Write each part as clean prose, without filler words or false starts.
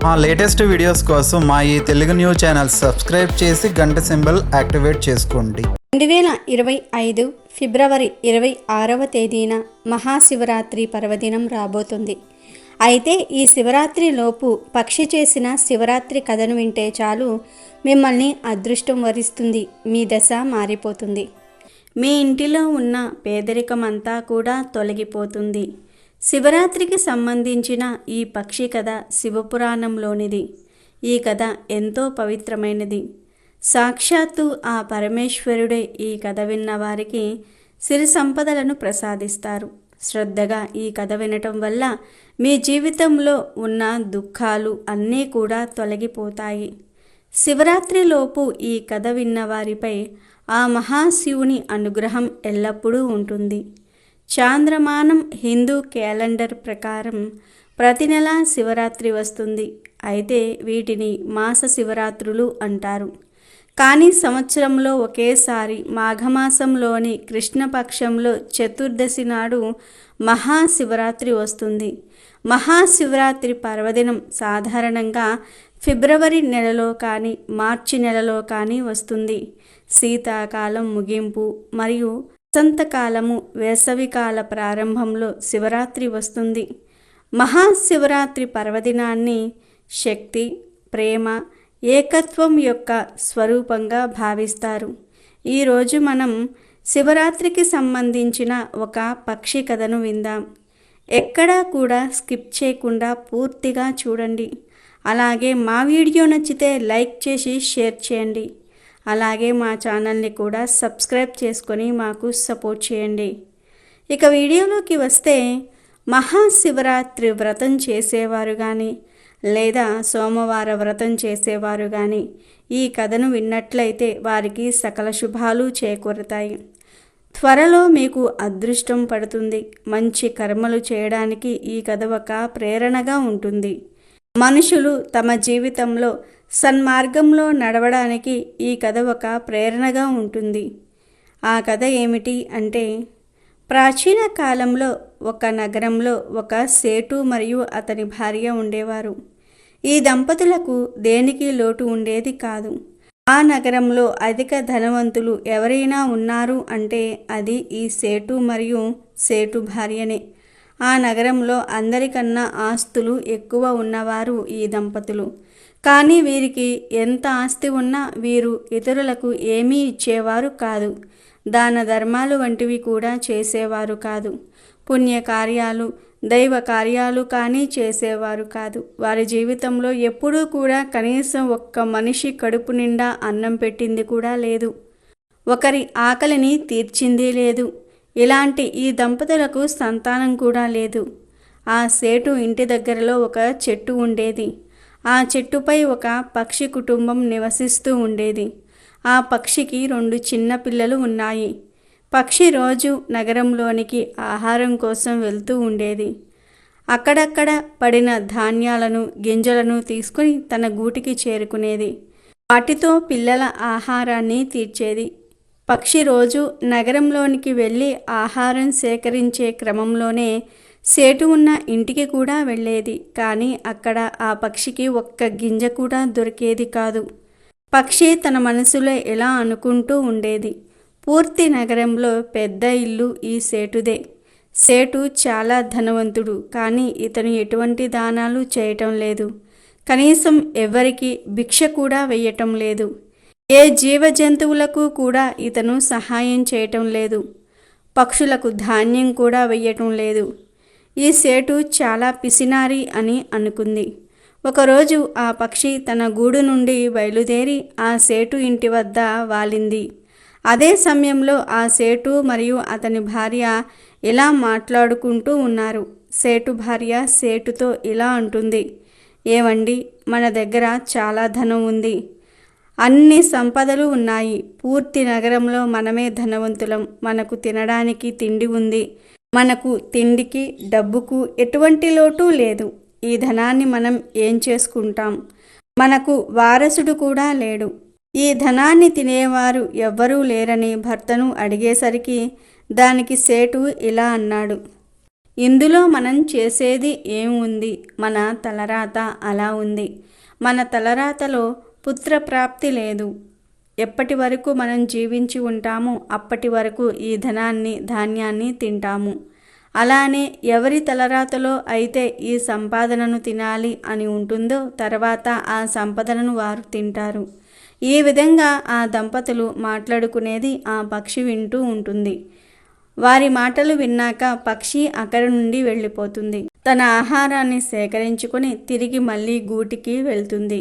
మా latest videos కోసం మా ఈ తెలుగు న్యూస్ ఛానల్ సబ్స్క్రైబ్ చేసి గంట సింబల్ యాక్టివేట్ చేసుకోండి. 2025 ఫిబ్రవరి 26వ తేదీన మహాశివరాత్రి పర్వదినం రాబోతుంది. అయితే ఈ శివరాత్రి లోపు పక్షి చేసిన శివరాత్రి కథను వింటే చాలు మిమ్మల్ని అదృష్టం వరిస్తుంది. మీ దశ మారిపోతుంది. మీ ఇంటిలో ఉన్న పేదరికమంతా కూడా తొలగిపోతుంది. శివరాత్రికి సంబంధించిన ఈ పక్షి కథ శివపురాణంలోనిది. ఈ కథ ఎంతో పవిత్రమైనది. సాక్షాత్తు ఆ పరమేశ్వరుడే ఈ కథ విన్న వారికి సిరి సంపదలను ప్రసాదిస్తారు. శ్రద్ధగా ఈ కథ వినటం వల్ల మీ జీవితంలో ఉన్న దుఃఖాలు అన్నీ కూడా తొలగిపోతాయి. శివరాత్రిలోపు ఈ కథ విన్న వారిపై ఆ మహాశివుని అనుగ్రహం ఎల్లప్పుడూ ఉంటుంది. చాంద్రమానం హిందూ క్యాలెండర్ ప్రకారం ప్రతి నెల శివరాత్రి వస్తుంది. అయితే వీటిని మాస శివరాత్రులు అంటారు. కానీ సంవత్సరంలో ఒకేసారి మాఘమాసంలోని కృష్ణపక్షంలో చతుర్దశి నాడు మహాశివరాత్రి వస్తుంది. మహాశివరాత్రి పర్వదినం సాధారణంగా ఫిబ్రవరి నెలలో కానీ మార్చి నెలలో కానీ వస్తుంది. శీతాకాలం ముగింపు మరియు వసంతకాలము వేసవికాల ప్రారంభంలో శివరాత్రి వస్తుంది. మహాశివరాత్రి పర్వదినాన్ని శక్తి, ప్రేమ, ఏకత్వం యొక్క స్వరూపంగా భావిస్తారు. ఈరోజు మనం శివరాత్రికి సంబంధించిన ఒక పక్షి కథను విందాం. ఎక్కడా కూడా స్కిప్ చేయకుండా పూర్తిగా చూడండి. అలాగే మా వీడియో నచ్చితే లైక్ చేసి షేర్ చేయండి. అలాగే మా ఛానల్ని కూడా సబ్స్క్రైబ్ చేసుకొని మాకు సపోర్ట్ చేయండి. ఇక వీడియోలోకి వస్తే, మహాశివరాత్రి వ్రతం చేసేవారు కానీ లేదా సోమవార వ్రతం చేసేవారు కానీ ఈ కథను విన్నట్లయితే వారికి సకల శుభాలు చేకూరుతాయి. త్వరలో మీకు అదృష్టం పడుతుంది. మంచి కర్మలు చేయడానికి ఈ కథ ఒక ప్రేరణగా ఉంటుంది. మనుషులు తమ జీవితంలో సన్మార్గంలో నడవడానికి ఈ కథ ఒక ప్రేరణగా ఉంటుంది. ఆ కథ ఏమిటి అంటే, ప్రాచీన కాలంలో ఒక నగరంలో ఒక సేటు మరియు అతని భార్య ఉండేవారు. ఈ దంపతులకు దేనికి లోటు ఉండేది కాదు. ఆ నగరంలో అధిక ధనవంతులు ఎవరైనా ఉన్నారు అంటే అది ఈ సేటు మరియు సేటు భార్యనే. ఆ నగరంలో అందరికన్నా ఆస్తులు ఎక్కువ ఉన్నవారు ఈ దంపతులు. కానీ వీరికి ఎంత ఆస్తి ఉన్నా వీరు ఇతరులకు ఏమీ ఇచ్చేవారు కాదు. దాన ధర్మాలు వంటివి కూడా చేసేవారు కాదు. పుణ్యకార్యాలు, దైవ కార్యాలు కానీ చేసేవారు కాదు. వారి జీవితంలో ఎప్పుడూ కూడా కనీసం ఒక్క మనిషి కడుపు నిండా అన్నం పెట్టింది కూడా లేదు. ఒకరి ఆకలిని తీర్చింది లేదు. ఇలాంటి ఈ దంపతులకు సంతానం కూడా లేదు. ఆ సేటు ఇంటి దగ్గరలో ఒక చెట్టు ఉండేది. ఆ చెట్టుపై ఒక పక్షి కుటుంబం నివసిస్తూ ఉండేది. ఆ పక్షికి 2 చిన్న పిల్లలు ఉన్నాయి. పక్షి రోజు నగరంలోనికి ఆహారం కోసం వెళ్తూ ఉండేది. అక్కడక్కడ పడిన ధాన్యాలను, గింజలను తీసుకుని తన గూటికి చేరుకునేది. వాటితో పిల్లల ఆహారాన్ని తీర్చేది. పక్షి రోజు నగరంలోనికి వెళ్ళి ఆహారం సేకరించే క్రమంలోనే సేటు ఉన్న ఇంటికి కూడా వెళ్ళేది. కానీ అక్కడ ఆ పక్షికి ఒక్క గింజ కూడా దొరికేది కాదు. పక్షి తన మనసులో ఎలా అనుకుంటూ ఉండేది, పూర్తి నగరంలో పెద్ద ఇల్లు ఈ సేటుదే. సేటు చాలా ధనవంతుడు, కానీ ఇతను ఎటువంటి దానాలు చేయటం లేదు. కనీసం ఎవరికి భిక్ష కూడా వెయ్యటం లేదు. ఏ జీవ జంతువులకు కూడా ఇతను సహాయం చేయటం లేదు. పక్షులకు ధాన్యం కూడా వెయ్యటం లేదు. ఈ సేటు చాలా పిసినారి అని అనుకుంది. ఒకరోజు ఆ పక్షి తన గూడు నుండి బయలుదేరి ఆ సేటు ఇంటి వద్ద వాలింది. అదే సమయంలో ఆ సేటు మరియు అతని భార్య ఇలా మాట్లాడుకుంటూ ఉన్నారు. సేటు భార్య సేటుతో ఇలా అంటుంది, ఏవండి, మన దగ్గర చాలా ధనం ఉంది. అన్ని సంపదలు ఉన్నాయి. పూర్తి నగరంలో మనమే ధనవంతులం. మనకు తినడానికి తిండి ఉంది. మనకు తిండికి, డబ్బుకు ఎటువంటి లోటు లేదు. ఈ ధనాన్ని మనం ఏం చేసుకుంటాం? మనకు వారసుడు కూడా లేడు. ఈ ధనాన్ని తినేవారు ఎవ్వరూ లేరని భర్తను అడిగేసరికి దానికి సేటు ఇలా అన్నాడు, ఇందులో మనం చేసేది ఏముంది? మన తలరాత అలా ఉంది. మన తలరాతలో పుత్రప్రాప్తి లేదు. ఎప్పటి వరకు మనం జీవించి ఉంటామో అప్పటి వరకు ఈ ధాన్యాన్ని తింటాము. అలానే ఎవరి తలరాతలో అయితే ఈ సంపాదనను తినాలి అని ఉంటుందో తర్వాత ఆ సంపదను వారు తింటారు. ఈ విధంగా ఆ దంపతులు మాట్లాడుకునేది ఆ పక్షి వింటూ ఉంటుంది. వారి మాటలు విన్నాక పక్షి అక్కడి నుండి వెళ్ళిపోతుంది. తన ఆహారాన్ని సేకరించుకొని తిరిగి మళ్ళీ గూటికి వెళ్తుంది.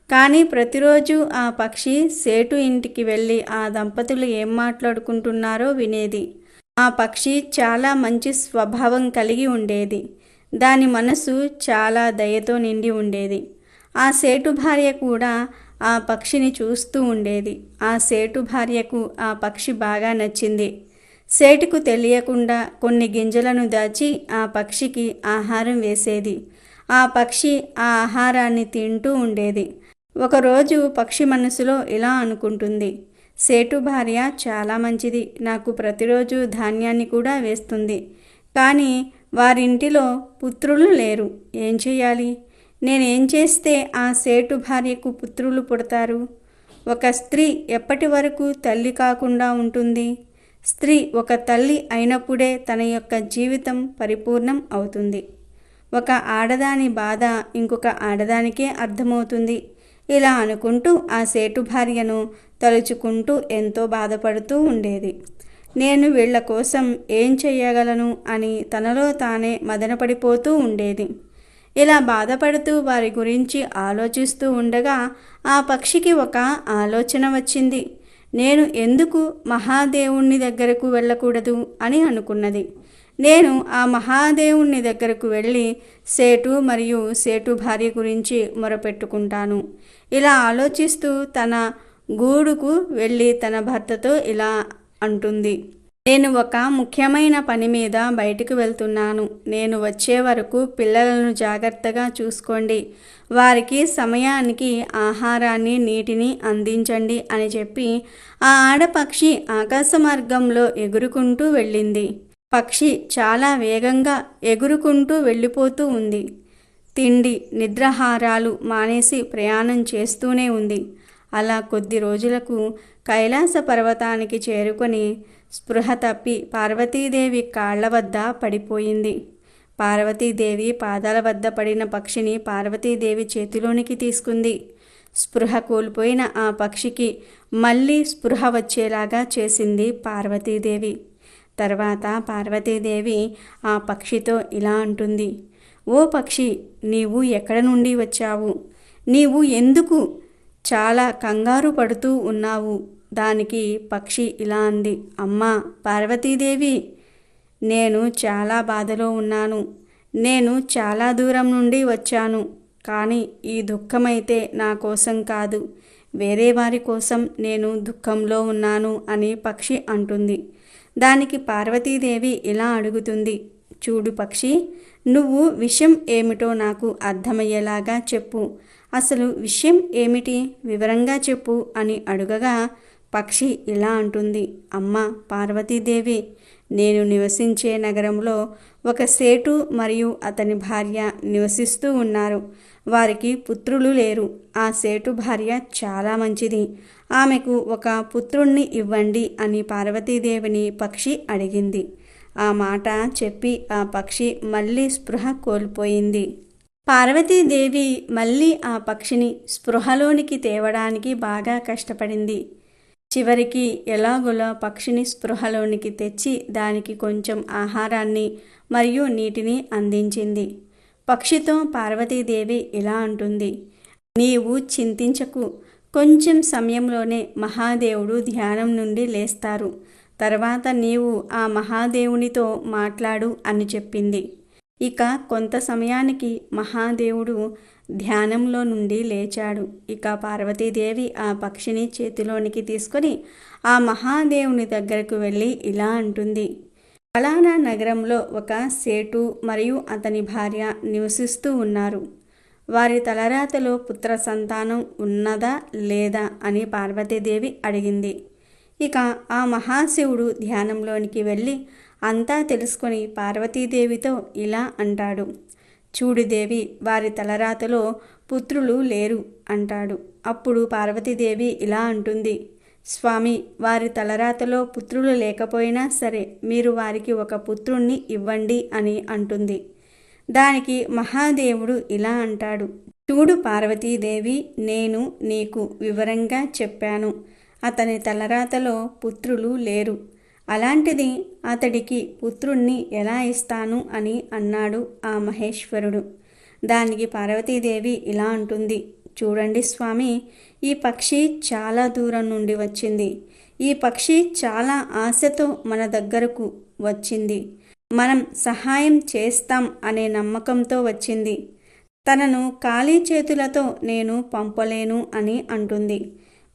కానీ ప్రతిరోజు ఆ పక్షి సేటు ఇంటికి వెళ్ళి ఆ దంపతులు ఏం మాట్లాడుకుంటున్నారో వినేది. ఆ పక్షి చాలా మంచి స్వభావం కలిగి ఉండేది. దాని మనసు చాలా దయతో నిండి ఉండేది. ఆ సేటు భార్య కూడా ఆ పక్షిని చూస్తూ ఉండేది. ఆ సేటు భార్యకు ఆ పక్షి బాగా నచ్చింది. సేటుకు తెలియకుండా కొన్ని గింజలను దాచి ఆ పక్షికి ఆహారం వేసేది. ఆ పక్షి ఆ ఆహారాన్ని తింటూ ఉండేది. ఒకరోజు పక్షి మనసులో ఇలా అనుకుంటుంది, సేటు భార్య చాలా మంచిది, నాకు ప్రతిరోజు ధాన్యాన్ని కూడా వేస్తుంది. కానీ వారింటిలో పుత్రులు లేరు. ఏం చేయాలి? నేనేం చేస్తే ఆ సేటు భార్యకు పుత్రులు పుడతారు? ఒక స్త్రీ ఎప్పటి వరకు తల్లి కాకుండా ఉంటుంది? స్త్రీ ఒక తల్లి అయినప్పుడే తన యొక్క జీవితం పరిపూర్ణం అవుతుంది. ఒక ఆడదాని బాధ ఇంకొక ఆడదానికే అర్థమవుతుంది. ఇలా అనుకుంటూ ఆ సేటు భార్యను తలుచుకుంటూ ఎంతో బాధపడుతూ ఉండేది. నేను వీళ్ల కోసం ఏం చెయ్యగలను అని తనలో తానే మదనపడిపోతూ ఉండేది. ఇలా బాధపడుతూ వారి గురించి ఆలోచిస్తూ ఉండగా ఆ పక్షికి ఒక ఆలోచన వచ్చింది. నేను ఎందుకు మహాదేవుని దగ్గరకు వెళ్ళకూడదు అని అనుకున్నది. నేను ఆ మహాదేవుని దగ్గరకు వెళ్ళి సేటు మరియు సేటు భార్య గురించి మొరపెట్టుకుంటాను. ఇలా ఆలోచిస్తూ తన గూడుకు వెళ్ళి తన భర్తతో ఇలా అంటుంది, నేను ఒక ముఖ్యమైన పని మీద బయటకు వెళ్తున్నాను. నేను వచ్చే వరకు పిల్లలను జాగ్రత్తగా చూసుకోండి. వారికి సమయానికి ఆహారాన్ని నీటిని అందించండి అని చెప్పి ఆ ఆడపక్షి ఆకాశ మార్గంలో ఎగురుకుంటూ వెళ్ళింది. పక్షి చాలా వేగంగా ఎగురుకుంటూ వెళ్ళిపోతూ ఉంది. తిండి నిద్రాహారాలు మానేసి ప్రయాణం చేస్తూనే ఉంది. అలా కొద్ది రోజులకు కైలాస పర్వతానికి చేరుకొని స్పృహ తప్పి పార్వతీదేవి కాళ్ల వద్ద పడిపోయింది. పార్వతీదేవి పాదాల వద్ద పడిన పక్షిని పార్వతీదేవి చేతిలోనికి తీసుకుంది. స్పృహ కోల్పోయిన ఆ పక్షికి మళ్ళీ స్పృహ వచ్చేలాగా చేసింది పార్వతీదేవి. తర్వాత పార్వతీదేవి ఆ పక్షితో ఇలా అంటుంది, ఓ పక్షి, నీవు ఎక్కడ నుండి వచ్చావు? నీవు ఎందుకు చాలా కంగారు పడుతూ ఉన్నావు? దానికి పక్షి ఇలా అంది, అమ్మా పార్వతీదేవి, నేను చాలా బాధలో ఉన్నాను. నేను చాలా దూరం నుండి వచ్చాను. కానీ ఈ దుఃఖమైతే నా కోసం కాదు, వేరే వారి కోసం నేను దుఃఖంలో ఉన్నాను అని పక్షి అంటుంది. దానికి పార్వతీదేవి ఇలా అడుగుతుంది, చూడు పక్షి, నువ్వు విషయం ఏమిటో నాకు అర్థమయ్యేలాగా చెప్పు. అసలు విషయం ఏమిటి? వివరంగా చెప్పు అని అడుగగా పక్షి ఇలా అంటుంది, అమ్మా పార్వతీదేవి, నేను నివసించే నగరంలో ఒక సేటు మరియు అతని భార్య నివసిస్తూ ఉన్నారు. వారికి పుత్రులు లేరు. ఆ సేటు భార్య చాలా మంచిది. ఆమెకు ఒక పుత్రుణ్ణి ఇవ్వండి అని పార్వతీదేవిని పక్షి అడిగింది. ఆ మాట చెప్పి ఆ పక్షి మళ్ళీ స్పృహ కోల్పోయింది. పార్వతీదేవి మళ్ళీ ఆ పక్షిని స్పృహలోనికి తేవడానికి బాగా కష్టపడింది. చివరికి ఎలాగోలా పక్షిని స్పృహలోనికి తెచ్చి దానికి కొంచెం ఆహారాన్ని మరియు నీటిని అందించింది. పక్షితో పార్వతీదేవి ఇలా అంటుంది, నీవు చింతించకు, కొంచెం సమయంలోనే మహాదేవుడు ధ్యానం నుండి లేస్తారు. తర్వాత నీవు ఆ మహాదేవునితో మాట్లాడు అని చెప్పింది. ఇక కొంత సమయానికి మహాదేవుడు ధ్యానంలో నుండి లేచాడు. ఇక పార్వతీదేవి ఆ పక్షిని చేతిలోనికి తీసుకొని ఆ మహాదేవుని దగ్గరకు వెళ్ళి ఇలా అంటుంది, ఫలానా నగరంలో ఒక సేటు మరియు అతని భార్య నివసిస్తూ ఉన్నారు. వారి తలరాతలో పుత్ర సంతానం ఉన్నదా లేదా అని పార్వతీదేవి అడిగింది. ఇక ఆ మహాశివుడు ధ్యానంలోనికి వెళ్ళి అంతా తెలుసుకొని పార్వతీదేవితో ఇలా అంటాడు. చూడు దేవి, వారి తలరాతలో పుత్రులు లేరు అంటాడు. అప్పుడు పార్వతీదేవి ఇలా అంటుంది, స్వామి, వారి తలరాతలో పుత్రులు లేకపోయినా సరే మీరు వారికి ఒక పుత్రుణ్ణి ఇవ్వండి అని అంటుంది. దానికి మహాదేవుడు ఇలా అంటాడు, చూడు పార్వతీదేవి, నేను నీకు వివరంగా చెప్పాను. అతని తలరాతలో పుత్రులు లేరు. అలాంటిది అతడికి పుత్రుణ్ణి ఎలా ఇస్తాను అని అన్నాడు ఆ మహేశ్వరుడు. దానికి పార్వతీదేవి ఇలా అంటుంది, చూడండి స్వామి, ఈ పక్షి చాలా దూరం నుండి వచ్చింది. ఈ పక్షి చాలా ఆశతో మన దగ్గరకు వచ్చింది. మనం సహాయం చేస్తాం అనే నమ్మకంతో వచ్చింది. తనను ఖాళీ చేతులతో నేను పంపలేను అని అంటుంది.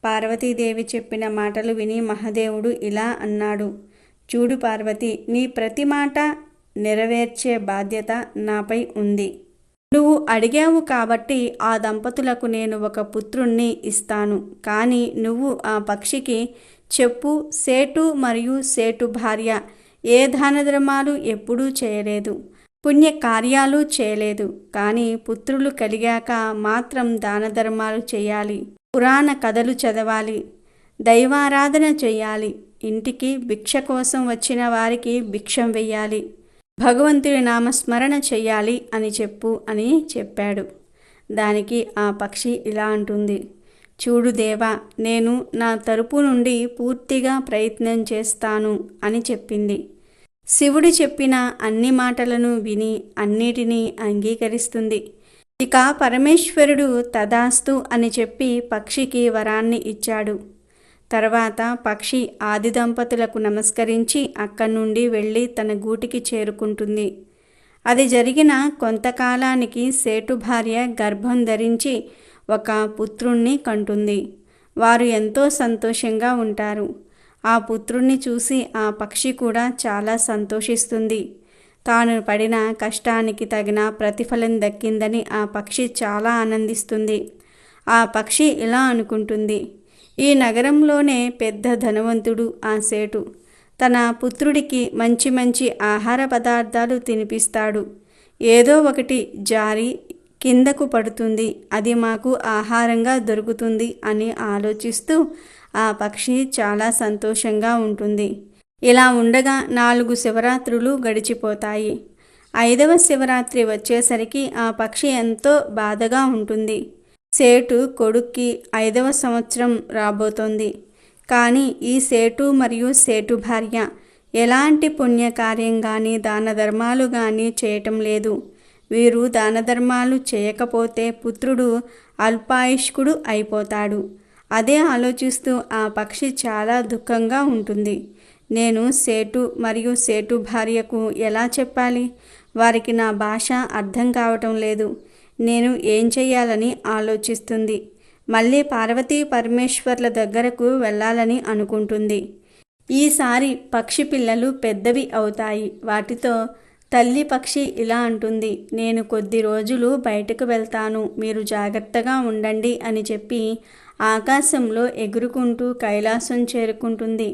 పార్వతీదేవి చెప్పిన మాటలు విని మహాదేవుడు ఇలా అన్నాడు, చూడు పార్వతి, నీ ప్రతి మాట నెరవేర్చే బాధ్యత నాపై ఉంది. నువ్వు అడిగావు కాబట్టి ఆ దంపతులకు నేను ఒక పుత్రుణ్ణి ఇస్తాను. కానీ నువ్వు ఆ పక్షికి చెప్పు, సేటు మరియు సేటు భార్య ఏ దానధర్మాలు ఎప్పుడూ చేయలేదు, పుణ్యకార్యాలు చేయలేదు. కానీ పుత్రులు కలిగాక మాత్రం దానధర్మాలు చేయాలి, పురాణ కథలు చదవాలి, దైవారాధన చేయాలి, ఇంటికి భిక్ష కోసం వచ్చిన వారికి భిక్షం వెయ్యాలి, భగవంతుడి నామస్మరణ చెయ్యాలి అని చెప్పు అని చెప్పాడు. దానికి ఆ పక్షి ఇలా అంటుంది, చూడు దేవా, నేను నా తరపు నుండి పూర్తిగా ప్రయత్నం చేస్తాను అని చెప్పింది. శివుడు చెప్పిన అన్ని మాటలను విని అన్నిటినీ అంగీకరిస్తుంది. ఇక పరమేశ్వరుడు తదాస్తు అని చెప్పి పక్షికి వరాన్ని ఇచ్చాడు. తర్వాత పక్షి ఆది దంపతులకు నమస్కరించి అక్కడి నుండి వెళ్ళి తన గూటికి చేరుకుంటుంది. అది జరిగిన కొంతకాలానికి సేటు భార్య గర్భం ధరించి ఒక పుత్రుణ్ణి కంటుంది. వారు ఎంతో సంతోషంగా ఉంటారు. ఆ పుత్రుణ్ణి చూసి ఆ పక్షి కూడా చాలా సంతోషిస్తుంది. తాను పడిన కష్టానికి తగిన ప్రతిఫలం దక్కిందని ఆ పక్షి చాలా ఆనందిస్తుంది. ఆ పక్షి ఇలా అనుకుంటుంది, ఈ నగరంలోనే పెద్ద ధనవంతుడు ఆ సేటు. తన పుత్రుడికి మంచి మంచి ఆహార పదార్థాలు తినిపిస్తాడు. ఏదో ఒకటి జారి కిందకు పడుతుంది, అది మాకు ఆహారంగా దొరుకుతుంది అని ఆలోచిస్తూ ఆ పక్షి చాలా సంతోషంగా ఉంటుంది. ఇలా ఉండగా 4 శివరాత్రులు గడిచిపోతాయి. 5వ శివరాత్రి వచ్చేసరికి ఆ పక్షి ఎంతో బాధగా ఉంటుంది. సేటు కొడుక్కి 5వ సంవత్సరం రాబోతోంది. కానీ ఈ సేటు మరియు సేటు భార్య ఎలాంటి పుణ్యకార్యం కానీ దాన ధర్మాలు కానీ చేయటం లేదు. వీరు దాన ధర్మాలు చేయకపోతే పుత్రుడు అల్పాయుష్కుడు అయిపోతాడు. అదే ఆలోచిస్తూ ఆ పక్షి చాలా దుఃఖంగా ఉంటుంది. నేను సేటు మరియు సేటు భార్యకు ఎలా చెప్పాలి? వారికి నా భాష అర్థం కావటం లేదు. నేను ఏం చెయ్యాలని ఆలోచిస్తుంది. మళ్ళీ పార్వతీ పరమేశ్వర్ల దగ్గరకు వెళ్ళాలని అనుకుంటుంది. ఈసారి పక్షి పిల్లలు పెద్దవి అవుతాయి. వాటితో తల్లి పక్షి ఇలా అంటుంది, నేను కొద్ది రోజులు బయటకు వెళ్తాను, మీరు జాగ్రత్తగా ఉండండి అని చెప్పి ఆకాశంలో ఎగురుకుంటూ కైలాసం చేరుకుంటుంది.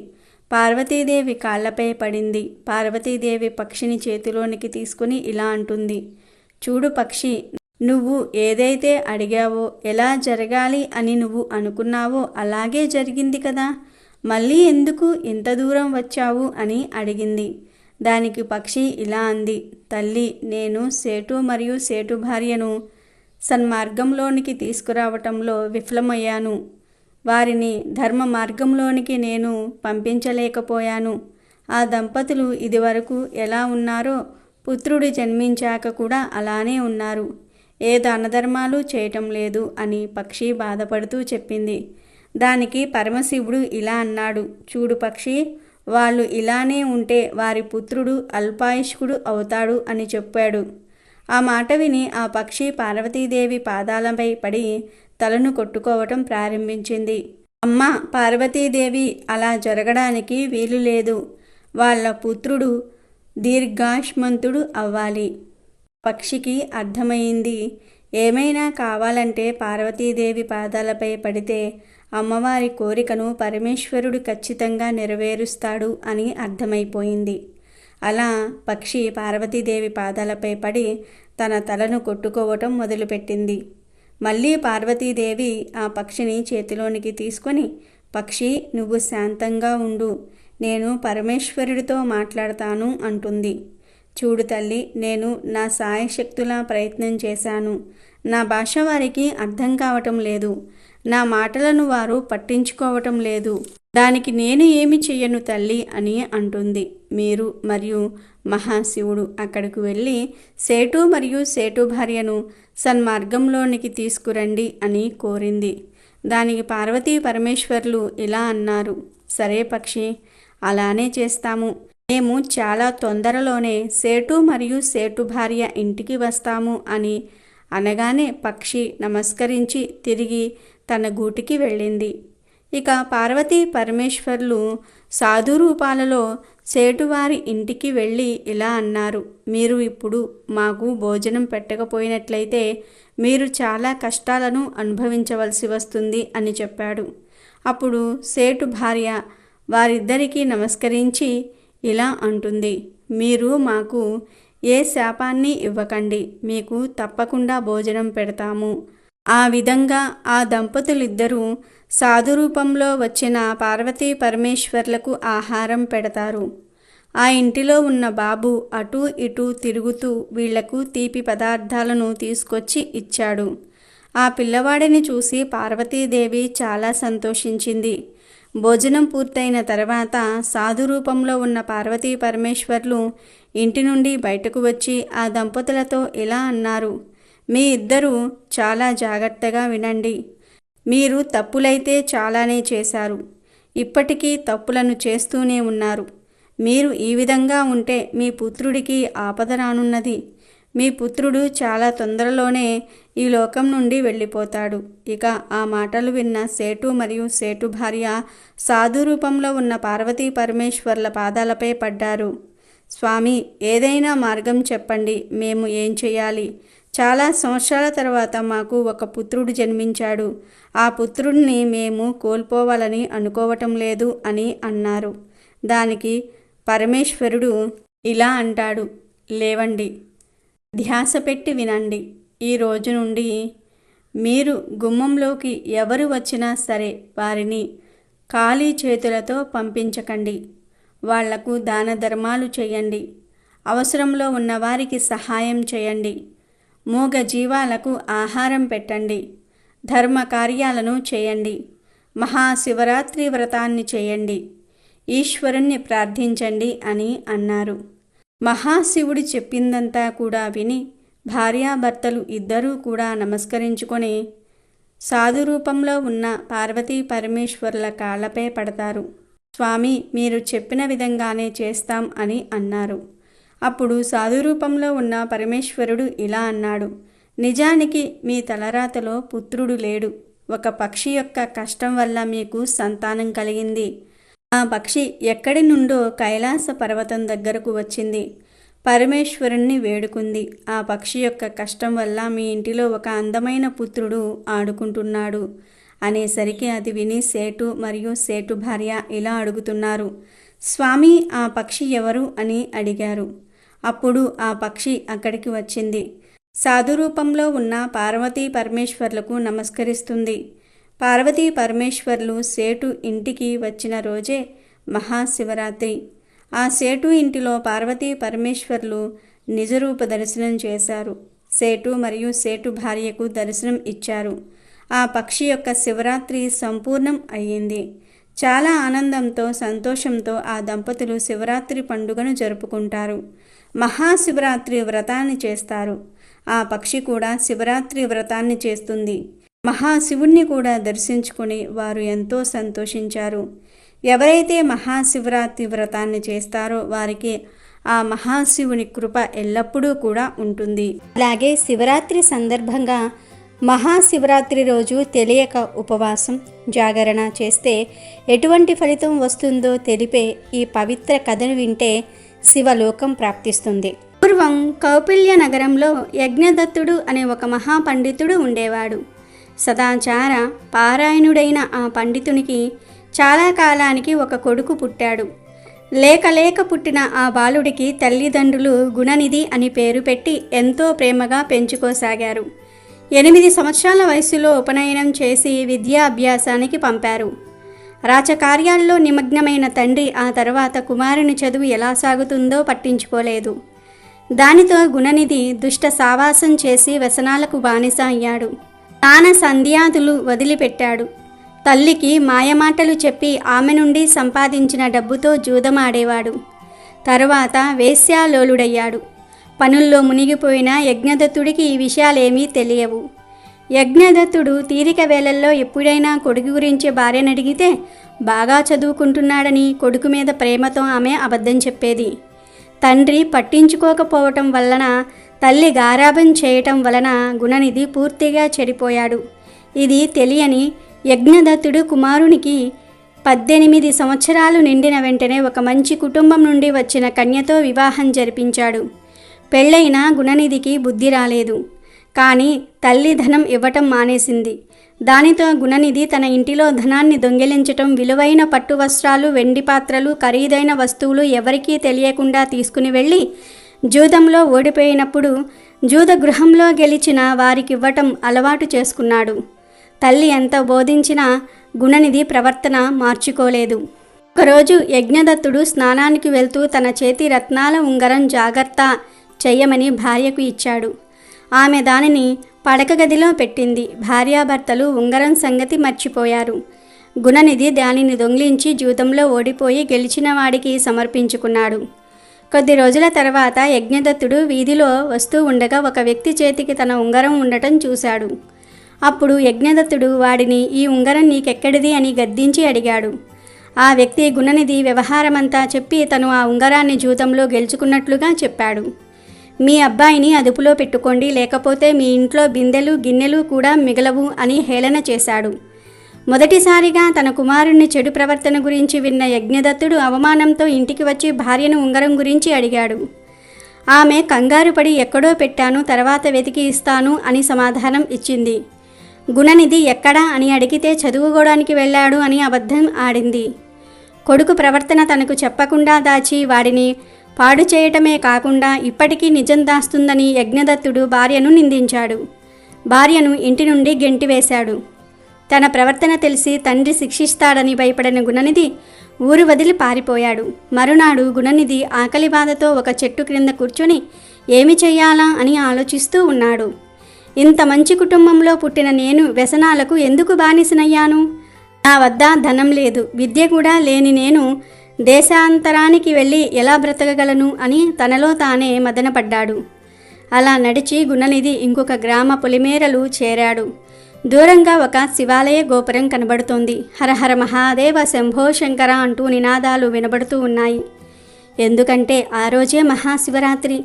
పార్వతీదేవి కాళ్లపై పడింది. పార్వతీదేవి పక్షిని చేతిలోనికి తీసుకుని ఇలా అంటుంది, చూడు పక్షి, నువ్వు ఏదైతే అడిగావో, ఎలా జరగాలి అని నువ్వు అనుకున్నావో అలాగే జరిగింది కదా, మళ్ళీ ఎందుకు ఇంత దూరం వచ్చావు అని అడిగింది. దానికి పక్షి ఇలా అంది, తల్లి, నేను సేటు మరియు సేటు భార్యను సన్మార్గంలోనికి తీసుకురావటంలో విఫలమయ్యాను. వారిని ధర్మ మార్గంలోనికి నేను పంపించలేకపోయాను. ఆ దంపతులు ఇదివరకు ఎలా ఉన్నారో పుత్రుడు జన్మించాక కూడా అలానే ఉన్నారు. ఏ దానధర్మాలు చేయటం లేదు అని పక్షి బాధపడుతూ చెప్పింది. దానికి పరమశివుడు ఇలా అన్నాడు, చూడు పక్షి, వాళ్ళు ఇలానే ఉంటే వారి పుత్రుడు అల్పాయుష్కుడు అవుతాడు అని చెప్పాడు. ఆ మాట విని ఆ పక్షి పార్వతీదేవి పాదాలపై పడి తలను కొట్టుకోవటం ప్రారంభించింది. అమ్మా పార్వతీదేవి, అలా జరగడానికి వీలు లేదు. వాళ్ళ పుత్రుడు దీర్ఘాయుష్మంతుడు అవ్వాలి. పక్షికి అర్థమైంది. ఏమైనా కావాలంటే పార్వతీదేవి పాదాలపై పడితే అమ్మవారి కోరికను పరమేశ్వరుడు ఖచ్చితంగా నెరవేరుస్తాడు అని అర్థమైపోయింది. అలా పక్షి పార్వతీదేవి పాదాలపై పడి తన తలను కొట్టుకోవటం మొదలుపెట్టింది. మళ్ళీ పార్వతీదేవి ఆ పక్షిని చేతిలోనికి తీసుకొని, పక్షి నువ్వు శాంతంగా ఉండు, నేను పరమేశ్వరుడితో మాట్లాడతాను అంటుంది. చూడు తల్లి, నేను నా సాయశక్తులా ప్రయత్నం చేశాను. నా భాష వారికి అర్థం కావటం లేదు. నా మాటలను వారు పట్టించుకోవటం లేదు. దానికి నేను ఏమి చెయ్యను తల్లి అని అంటుంది. మీరు మరియు మహాశివుడు అక్కడికి వెళ్ళి సేటు మరియు సేటు భార్యను సన్మార్గంలోనికి తీసుకురండి అని కోరింది. దానికి పార్వతీ పరమేశ్వర్లు ఇలా అన్నారు, సరే పక్షి, అలానే చేస్తాము. మేము చాలా తొందరలోనే సేటు మరియు సేటు భార్య ఇంటికి వస్తాము అని అనగానే పక్షి నమస్కరించి తిరిగి తన గూటికి వెళ్ళింది. ఇక పార్వతీ పరమేశ్వర్లు సాధు రూపాలలో సేటువారి ఇంటికి వెళ్ళి ఇలా అన్నారు, మీరు ఇప్పుడు మాకు భోజనం పెట్టకపోయినట్లయితే మీరు చాలా కష్టాలను అనుభవించవలసి వస్తుంది అని చెప్పాడు. అప్పుడు సేటు భార్య వారిద్దరికీ నమస్కరించి ఇలా అంటుంది, మీరు మాకు ఏ శాపాన్ని ఇవ్వకండి, మీకు తప్పకుండా భోజనం పెడతాము. ఆ విధంగా ఆ దంపతులిద్దరూ సాధురూపంలో వచ్చిన పార్వతీ పరమేశ్వర్లకు ఆహారం పెడతారు. ఆ ఇంటిలో ఉన్న బాబు అటూ ఇటూ తిరుగుతూ వీళ్లకు తీపి పదార్థాలను తీసుకొచ్చి ఇచ్చాడు. ఆ పిల్లవాడిని చూసి పార్వతీదేవి చాలా సంతోషించింది. భోజనం పూర్తయిన తర్వాత సాధురూపంలో ఉన్న పార్వతీ పరమేశ్వర్లు ఇంటి నుండి బయటకు వచ్చి ఆ దంపతులతో ఇలా అన్నారు, మీ ఇద్దరూ చాలా జాగ్రత్తగా వినండి. మీరు తప్పులైతే చాలానే చేశారు, ఇప్పటికీ తప్పులను చేస్తూనే ఉన్నారు. మీరు ఈ విధంగా ఉంటే మీ పుత్రుడికి ఆపద రానున్నది. మీ పుత్రుడు చాలా తొందరలోనే ఈ లోకం నుండి వెళ్ళిపోతాడు. ఇక ఆ మాటలు విన్న సేటు మరియు సేటు భార్య సాధు రూపంలో ఉన్న పార్వతీ పరమేశ్వర్ల పాదాలపై పడ్డారు. స్వామి, ఏదైనా మార్గం చెప్పండి, మేము ఏం చేయాలి? చాలా సంవత్సరాల తర్వాత మాకు ఒక పుత్రుడు జన్మించాడు. ఆ పుత్రుడిని మేము కోల్పోవాలని అనుకోవటం లేదు అని అన్నారు. దానికి పరమేశ్వరుడు ఇలా అంటాడు, లేవండి, ధ్యాస పెట్టి వినండి. ఈ రోజు నుండి మీరు గుమ్మంలోకి ఎవరు వచ్చినా సరే వారిని ఖాళీ చేతులతో పంపించకండి. వాళ్లకు దాన ధర్మాలు చేయండి. అవసరంలో ఉన్నవారికి సహాయం చేయండి. మూగ జీవాలకు ఆహారం పెట్టండి. ధర్మ కార్యాలను చేయండి. మహాశివరాత్రి వ్రతాన్ని చేయండి. ఈశ్వరుణ్ణి ప్రార్థించండి అని అన్నారు. మహాశివుడు చెప్పిందంతా కూడా విని భార్యాభర్తలు ఇద్దరూ కూడా నమస్కరించుకొని సాధురూపంలో ఉన్న పార్వతీ పరమేశ్వరుల కాళ్ళపై పడతారు. స్వామి, మీరు చెప్పిన విధంగానే చేస్తాం అని అన్నారు. అప్పుడు సాధురూపంలో ఉన్న పరమేశ్వరుడు ఇలా అన్నాడు, నిజానికి మీ తలరాతలో పుత్రుడు లేడు. ఒక పక్షి యొక్క కష్టం వల్ల మీకు సంతానం కలిగింది. ఆ పక్షి ఎక్కడి నుండో కైలాస పర్వతం దగ్గరకు వచ్చింది. పరమేశ్వరుణ్ణి వేడుకుంది. ఆ పక్షి యొక్క కష్టం వల్ల మీ ఇంటిలో ఒక అందమైన పుత్రుడు ఆడుకుంటున్నాడు అనేసరికి అది విని సేటు మరియు సేటు భార్య ఇలా అడుగుతున్నారు, స్వామి, ఆ పక్షి ఎవరు అని అడిగారు. అప్పుడు ఆ పక్షి అక్కడికి వచ్చింది. సాధురూపంలో ఉన్న పార్వతీ పరమేశ్వర్లకు నమస్కరిస్తుంది. పార్వతీ పరమేశ్వర్లు సేటు ఇంటికి వచ్చిన రోజే మహాశివరాత్రి. ఆ సేటు ఇంటిలో పార్వతీ పరమేశ్వర్లు నిజరూప దర్శనం చేశారు. సేటు మరియు సేటు భార్యకు దర్శనం ఇచ్చారు. ఆ పక్షి యొక్క శివరాత్రి సంపూర్ణం అయ్యింది. చాలా ఆనందంతో సంతోషంతో ఆ దంపతులు శివరాత్రి పండుగను జరుపుకుంటారు. మహాశివరాత్రి వ్రతాన్ని చేస్తారు. ఆ పక్షి కూడా శివరాత్రి వ్రతాన్ని చేస్తుంది. మహాశివుణ్ణి కూడా దర్శించుకుని వారు ఎంతో సంతోషించారు. ఎవరైతే మహాశివరాత్రి వ్రతాన్ని చేస్తారో వారికి ఆ మహాశివుని కృప ఎల్లప్పుడూ కూడా ఉంటుంది. అలాగే శివరాత్రి సందర్భంగా మహాశివరాత్రి రోజు తెలియక ఉపవాసం, జాగరణ చేస్తే ఎటువంటి ఫలితం వస్తుందో తెలిపే ఈ పవిత్ర కథను వింటే శివలోకం ప్రాప్తిస్తుంది. పూర్వం కౌపిల్య నగరంలో యజ్ఞదత్తుడు అనే ఒక మహాపండితుడు ఉండేవాడు. సదాచార పారాయణుడైన ఆ పండితునికి చాలా కాలానికి ఒక కొడుకు పుట్టాడు. లేక లేక పుట్టిన ఆ బాలుడికి తల్లిదండ్రులు గుణనిధి అని పేరు పెట్టి ఎంతో ప్రేమగా పెంచుకోసాగారు. 8 సంవత్సరాల వయసులో ఉపనయనం చేసి విద్యాభ్యాసానికి పంపారు. రాజకార్యాల్లో నిమగ్నమైన తండ్రి ఆ తర్వాత కుమారుని చదువు ఎలా సాగుతుందో పట్టించుకోలేదు. దానితో గుణనిధి దుష్ట సావాసం చేసి వ్యసనాలకు బానిస అయ్యాడు. స్నాన సంధ్యాదులు వదిలిపెట్టాడు. తల్లికి మాయమాటలు చెప్పి ఆమె నుండి సంపాదించిన డబ్బుతో జూదమాడేవాడు. తరువాత వేశ్యాలోలుడయ్యాడు. పనుల్లో మునిగిపోయిన యజ్ఞదత్తుడికి ఈ విషయాలేమీ తెలియవు. యజ్ఞదత్తుడు తీరిక వేళల్లో ఎప్పుడైనా కొడుకు గురించి భార్యను అడిగితే బాగా చదువుకుంటున్నాడని కొడుకు మీద ప్రేమతో ఆమె అబద్ధం చెప్పేది. తండ్రి పట్టించుకోకపోవటం వలన, తల్లి గారాబం చేయటం వలన గుణనిధి పూర్తిగా చెడిపోయాడు. ఇది తెలియని యజ్ఞదత్తుడు కుమారునికి 18 సంవత్సరాలు నిండిన వెంటనే ఒక మంచి కుటుంబం నుండి వచ్చిన కన్యతో వివాహం జరిపించాడు. పెళ్ళైన గుణనిధికి బుద్ధి రాలేదు. కానీ తల్లి ధనం ఇవ్వటం మానేసింది. దానితో గుణనిధి తన ఇంటిలో ధనాన్ని దొంగిలించటం, విలువైన పట్టు వస్త్రాలు, వెండి పాత్రలు, ఖరీదైన వస్తువులు ఎవరికీ తెలియకుండా తీసుకుని వెళ్ళి జూదంలో ఓడిపోయినప్పుడు జూద గృహంలో గెలిచిన వారికివ్వటం అలవాటు చేసుకున్నాడు. తల్లి ఎంత బోధించినా గుణనిధి ప్రవర్తన మార్చుకోలేదు. ఒకరోజు యజ్ఞదత్తుడు స్నానానికి వెళ్తూ తన చేతి రత్నాల ఉంగరం జాగ్రత్త చెయ్యమని భార్యకు ఇచ్చాడు. ఆమె దానిని పడక గదిలో పెట్టింది. భార్యాభర్తలు ఉంగరం సంగతి మర్చిపోయారు. గుణనిధి దానిని దొంగిలించి జూదంలో ఓడిపోయి గెలిచిన వాడికి సమర్పించుకున్నాడు. కొద్ది రోజుల తర్వాత యజ్ఞదత్తుడు వీధిలో వస్తూ ఉండగా ఒక వ్యక్తి చేతికి తన ఉంగరం ఉండటం చూశాడు. అప్పుడు యజ్ఞదత్తుడు వాడిని, ఈ ఉంగరం నీకెక్కడిది అని గద్దించి అడిగాడు. ఆ వ్యక్తి గుణనిధి వ్యవహారమంతా చెప్పి తను ఆ ఉంగరాన్ని జూదంలో గెలుచుకున్నట్లుగా చెప్పాడు. మీ అబ్బాయిని అదుపులో పెట్టుకోండి, లేకపోతే మీ ఇంట్లో బిందెలు గిన్నెలు కూడా మిగలవు అని హేళన చేశాడు. మొదటిసారిగా తన కుమారుని చెడు ప్రవర్తన గురించి విన్న యజ్ఞదత్తుడు అవమానంతో ఇంటికి వచ్చి భార్యను ఉంగరం గురించి అడిగాడు. ఆమె కంగారుపడి ఎక్కడో పెట్టాను, తర్వాత వెతికి ఇస్తాను అని సమాధానం ఇచ్చింది. గుణనిధి ఎక్కడా అని అడిగితే చదువుకోవడానికి వెళ్ళాడు అని అబద్ధం ఆడింది. కొడుకు ప్రవర్తన తనకు చెప్పకుండా దాచి వాడిని పాడు చేయటమే కాకుండా ఇప్పటికీ నిజం దాస్తుందని యజ్ఞదత్తుడు భార్యను నిందించాడు. భార్యను ఇంటి నుండి గెంటివేశాడు. తన ప్రవర్తన తెలిసి తండ్రి శిక్షిస్తాడని భయపడిన గుణనిధి ఊరు వదిలి పారిపోయాడు. మరునాడు గుణనిధి ఆకలి బాధతో ఒక చెట్టు క్రింద కూర్చొని ఏమి చెయ్యాలా అని ఆలోచిస్తూ ఉన్నాడు. ఇంత మంచి కుటుంబంలో పుట్టిన నేను వ్యసనాలకు ఎందుకు బానిసనయ్యాను? నా వద్ద ధనం లేదు, విద్య కూడా లేని నేను దేశాంతరానికి వెళ్ళి ఎలా బ్రతకగలను అని తనలో తానే మదనపడ్డాడు. అలా నడిచి గుణనిధి ఇంకొక గ్రామ పొలిమేరలు చేరాడు. దూరంగా ఒక శివాలయ గోపురం కనబడుతోంది. హరహర మహాదేవ శంభో శంకర అంటూ నినాదాలు వినబడుతూ ఉన్నాయి. ఎందుకంటే ఆ రోజే మహాశివరాత్రి.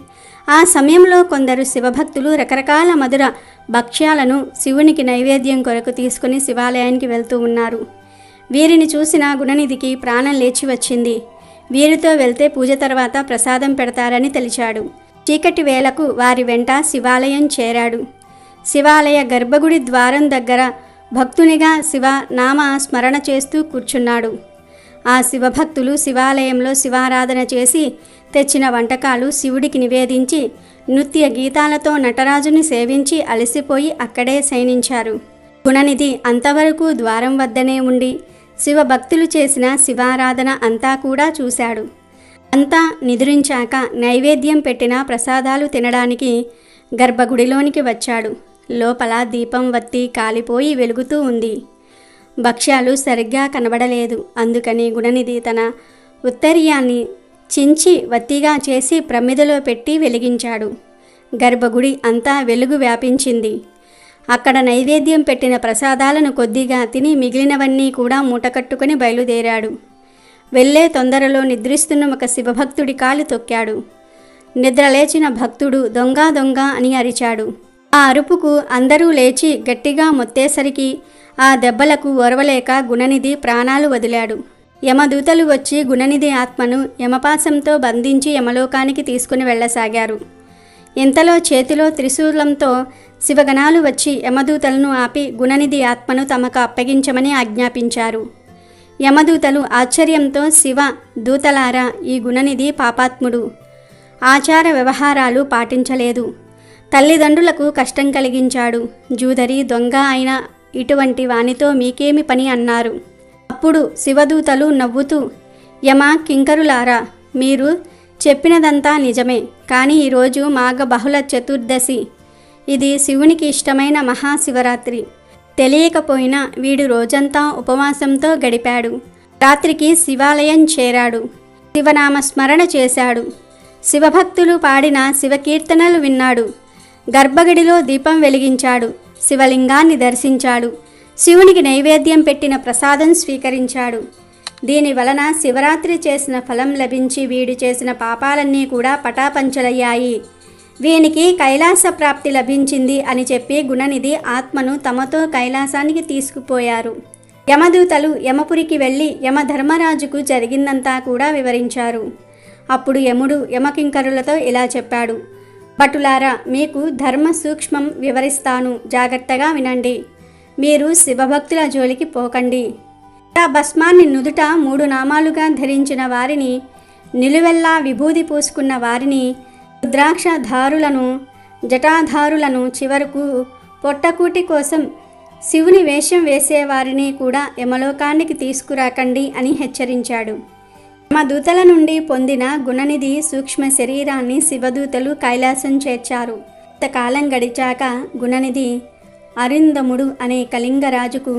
ఆ సమయంలో కొందరు శివభక్తులు రకరకాల మధుర భక్ష్యాలను శివునికి నైవేద్యం కొరకు తీసుకుని శివాలయానికి వెళ్తూ ఉన్నారు. వీరిని చూసిన గుణనిధికి ప్రాణం లేచి వచ్చింది. వీరితో వెళ్తే పూజ తర్వాత ప్రసాదం పెడతారని తెలిచాడు. చీకటి వేళకు వారి వెంట శివాలయం చేరాడు. శివాలయ గర్భగుడి ద్వారం దగ్గర భక్తునిగా శివ నామ స్మరణ చేస్తూ కూర్చున్నాడు. ఆ శివభక్తులు శివాలయంలో శివారాధన చేసి తెచ్చిన వంటకాలు శివుడికి నివేదించి నృత్య గీతాలతో నటరాజుని సేవించి అలసిపోయి అక్కడే శయనించారు. గుణనిధి అంతవరకు ద్వారం వద్దనే ఉండి శివభక్తులు చేసిన శివారాధన అంతా కూడా చూశాడు. అంతా నిద్రించాక నైవేద్యం పెట్టిన ప్రసాదాలు తినడానికి గర్భగుడిలోనికి వచ్చాడు. లోపల దీపం వత్తి కాలిపోయి వెలుగుతూ ఉంది. భక్ష్యాలు సరిగ్గా కనబడలేదు. అందుకని గుణనిధి తన ఉత్తరీయాన్ని చించి వత్తిగా చేసి ప్రమిదలో పెట్టి వెలిగించాడు. గర్భగుడి అంతా వెలుగు వ్యాపించింది. అక్కడ నైవేద్యం పెట్టిన ప్రసాదాలను కొద్దిగా తిని మిగిలినవన్నీ కూడా మూటకట్టుకుని బయలుదేరాడు. వెళ్ళే తొందరలో నిద్రిస్తున్న ఒక శివభక్తుడి కాలు తొక్కాడు. నిద్రలేచిన భక్తుడు దొంగ దొంగ అని అరిచాడు. ఆ అరుపుకు అందరూ లేచి గట్టిగా మొత్తేసరికి ఆ దెబ్బలకు ఓర్వలేక గుణనిధి ప్రాణాలు వదిలాడు. యమదూతలు వచ్చి గుణనిధి ఆత్మను యమపాశంతో బంధించి యమలోకానికి తీసుకుని వెళ్ళసాగారు. ఇంతలో చేతిలో త్రిశూలంతో శివగణాలు వచ్చి యమదూతలను ఆపి గుణనిధి ఆత్మను తమకు అప్పగించమని ఆజ్ఞాపించారు. యమదూతలు ఆశ్చర్యంతో శివ దూతలారా, ఈ గుణనిధి పాపాత్ముడు, ఆచార వ్యవహారాలు పాటించలేదు, తల్లిదండ్రులకు కష్టం కలిగించాడు, జూదరి దొంగ అయిన ఇటువంటి వానితో మీకేమి పని అన్నారు. అప్పుడు శివదూతలు నవ్వుతూ, యమ కింకరులారా, మీరు చెప్పినదంతా నిజమే, కానీ ఈరోజు మాఘ బహుళ చతుర్దశి, ఇది శివునికి ఇష్టమైన మహాశివరాత్రి. తెలియకపోయినా వీడు రోజంతా ఉపవాసంతో గడిపాడు. రాత్రికి శివాలయం చేరాడు, శివనామ స్మరణ చేశాడు, శివభక్తులు పాడిన శివకీర్తనలు విన్నాడు, గర్భగుడిలో దీపం వెలిగించాడు, శివలింగాన్ని దర్శించాడు, శివునికి నైవేద్యం పెట్టిన ప్రసాదం స్వీకరించాడు. దీని వలన శివరాత్రి చేసిన ఫలం లభించి వీడు చేసిన పాపాలన్నీ కూడా పటాపంచలయ్యాయి. వీనికి కైలాస ప్రాప్తి లభించింది అని చెప్పి గుణనిధి ఆత్మను తమతో కైలాసానికి తీసుకుపోయారు. యమదూతలు యమపురికి వెళ్ళి యమధర్మరాజుకు జరిగిందంతా కూడా వివరించారు. అప్పుడు యముడు యమకింకరులతో ఇలా చెప్పాడు, భటులారా, మీకు ధర్మ సూక్ష్మం వివరిస్తాను, జాగ్రత్తగా వినండి. మీరు శివభక్తుల జోలికి పోకండి. ఆ భస్మాన్ని నుదుట 3 నామాలుగా ధరించిన వారిని, నిలువెల్లా విభూది పూసుకున్న వారిని, రుద్రాక్షధారులను, జటాధారులను, చివరకు పొట్టకూటి కోసం శివుని వేషం వేసేవారిని కూడా యమలోకానికి తీసుకురాకండి అని హెచ్చరించాడు. యమదూతల నుండి పొందిన గుణనిధి సూక్ష్మ శరీరాన్ని శివదూతలు కైలాసం చేర్చారు. కొంతకాలం గడిచాక గుణనిధి అరిందముడు అనే కళింగరాజుకు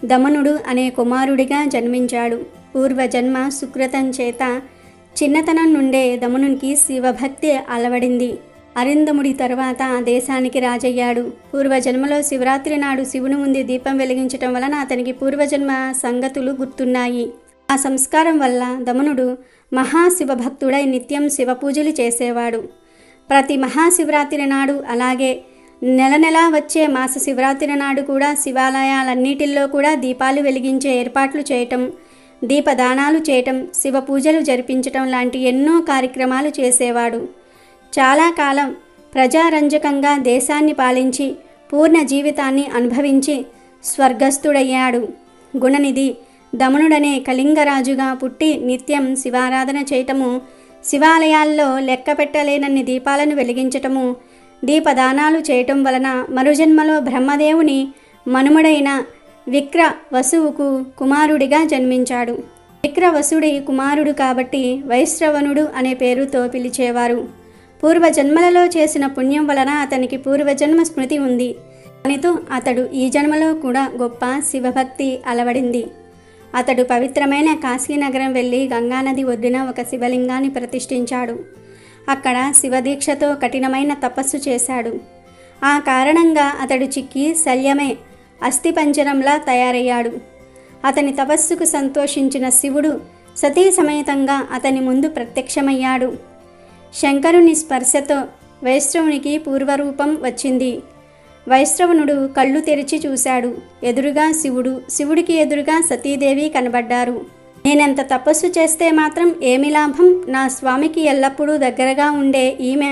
దమనుడు అనే కుమారుడిగా జన్మించాడు. పూర్వజన్మ సుకృతం చేత చిన్నతనం నుండే దమనునికి శివభక్తి అలవడింది. అరిందముడి తరువాత దేశానికి రాజయ్యాడు. పూర్వజన్మలో శివరాత్రి నాడు శివుని ముందు దీపం వెలిగించటం వలన అతనికి పూర్వజన్మ సంగతులు గుర్తున్నాయి. ఆ సంస్కారం వల్ల దమనుడు మహాశివభక్తుడై నిత్యం శివపూజలు చేసేవాడు. ప్రతి మహాశివరాత్రి నాడు, అలాగే నెల నెలా వచ్చే మాస శివరాత్రి నాడు కూడా శివాలయాలన్నిటిల్లో కూడా దీపాలు వెలిగించే ఏర్పాట్లు చేయటం, దీపదానాలు చేయటం, శివపూజలు జరిపించటం లాంటి ఎన్నో కార్యక్రమాలు చేసేవాడు. చాలా కాలం ప్రజారంజకంగా దేశాన్ని పాలించి పూర్ణ జీవితాన్ని అనుభవించి స్వర్గస్థుడయ్యాడు. గుణనిధి దమనుడనే కళింగరాజుగా పుట్టి నిత్యం శివారాధన చేయటము, శివాలయాల్లో లెక్క పెట్టలేనన్ని దీపాలను వెలిగించటము, దీపదానాలు చేయటం వలన మరుజన్మలో బ్రహ్మదేవుని మనుమడైన విక్రవసువుకు కుమారుడిగా జన్మించాడు. విక్రవసుడి కుమారుడు కాబట్టి వైశ్రవణుడు అనే పేరుతో పిలిచేవారు. పూర్వజన్మలలో చేసిన పుణ్యం వలన అతనికి పూర్వజన్మ స్మృతి ఉంది. దానితో అతడు ఈ జన్మలో కూడా గొప్ప శివభక్తి అలవడింది. అతడు పవిత్రమైన కాశీనగరం వెళ్ళి గంగానది ఒడ్డున ఒక శివలింగాన్ని ప్రతిష్ఠించాడు. అక్కడ శివదీక్షతో కఠినమైన తపస్సు చేశాడు. ఆ కారణంగా అతడు చిక్కి శల్యమే అస్థిపంజరంలా తయారయ్యాడు. అతని తపస్సుకు సంతోషించిన శివుడు సతీ సమేతంగా అతని ముందు ప్రత్యక్షమయ్యాడు. శంకరుని స్పర్శతో వైశ్రవునికి పూర్వరూపం వచ్చింది. వైశ్రవణుడు కళ్ళు తెరిచి చూశాడు. ఎదురుగా శివుడు, శివుడికి ఎదురుగా సతీదేవి కనబడ్డారు. నేనెంత తపస్సు చేస్తే మాత్రం ఏమి లాభం? నా స్వామికి ఎల్లప్పుడూ దగ్గరగా ఉండే ఈమె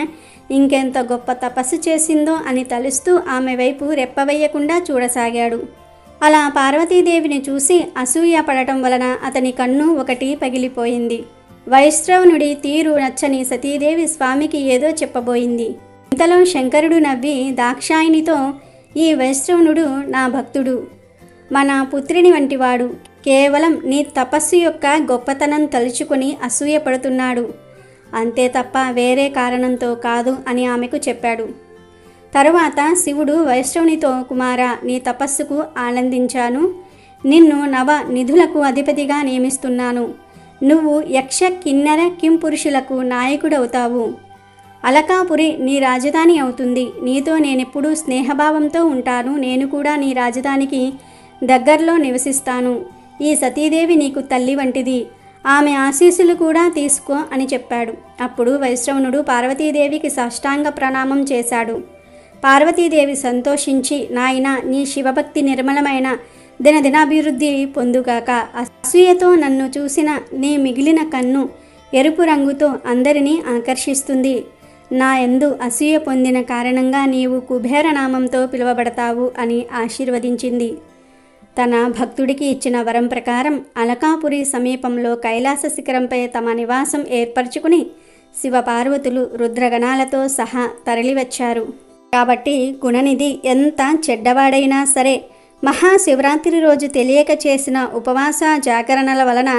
ఇంకెంత గొప్ప తపస్సు చేసిందో అని తలుస్తూ ఆమె వైపు రెప్పవేయకుండా చూడసాగాడు. అలా పార్వతీదేవిని చూసి అసూయ పడటం వలన అతని కన్ను ఒకటి పగిలిపోయింది. వైశ్రవణుడి తీరు నచ్చని సతీదేవి స్వామికి ఏదో చెప్పబోయింది. ఇంతలో శంకరుడు నవ్వి దాక్షాయినితో, ఈ వైశ్రవణుడు నా భక్తుడు, మన పుత్రిని వంటివాడు, కేవలం నీ తపస్సు యొక్క గొప్పతనం తలుచుకొని అసూయపడుతున్నాడు, అంతే తప్ప వేరే కారణంతో కాదు అని ఆమెకు చెప్పాడు. తరువాత శివుడు వైష్ణవునితో, కుమారా, నీ తపస్సుకు ఆనందించాను, నిన్ను నవ నిధులకు అధిపతిగా నియమిస్తున్నాను, నువ్వు యక్ష కిన్నెర కింపురుషులకు నాయకుడవుతావు, అలకాపురి నీ రాజధాని అవుతుంది, నీతో నేనెప్పుడూ స్నేహభావంతో ఉంటాను, నేను కూడా నీ రాజధానికి దగ్గరలో నివసిస్తాను, ఈ సతీదేవి నీకు తల్లి వంటిది, ఆమె ఆశీస్సులు కూడా తీసుకో అని చెప్పాడు. అప్పుడు వైశ్రవణుడు పార్వతీదేవికి సాష్టాంగ ప్రణామం చేశాడు. పార్వతీదేవి సంతోషించి, నాయన, నీ శివభక్తి నిర్మలమైన దినదినాభివృద్ధి పొందుగాక, అసూయతో నన్ను చూసిన నీ మిగిలిన కన్ను ఎరుపు రంగుతో అందరినీ ఆకర్షిస్తుంది, నా యందు అసూయ పొందిన కారణంగా నీవు కుబేర నామంతో పిలువబడతావు అని ఆశీర్వదించింది. తన భక్తుడికి ఇచ్చిన వరం ప్రకారం అలకాపురి సమీపంలో కైలాస శిఖరంపై తమ నివాసం ఏర్పరచుకుని శివపార్వతులు రుద్రగణాలతో సహా తరలివచ్చారు. కాబట్టి గుణనిధి ఎంత చెడ్డవాడైనా సరే మహాశివరాత్రి రోజు తెలియక చేసిన ఉపవాస జాగరణల వలన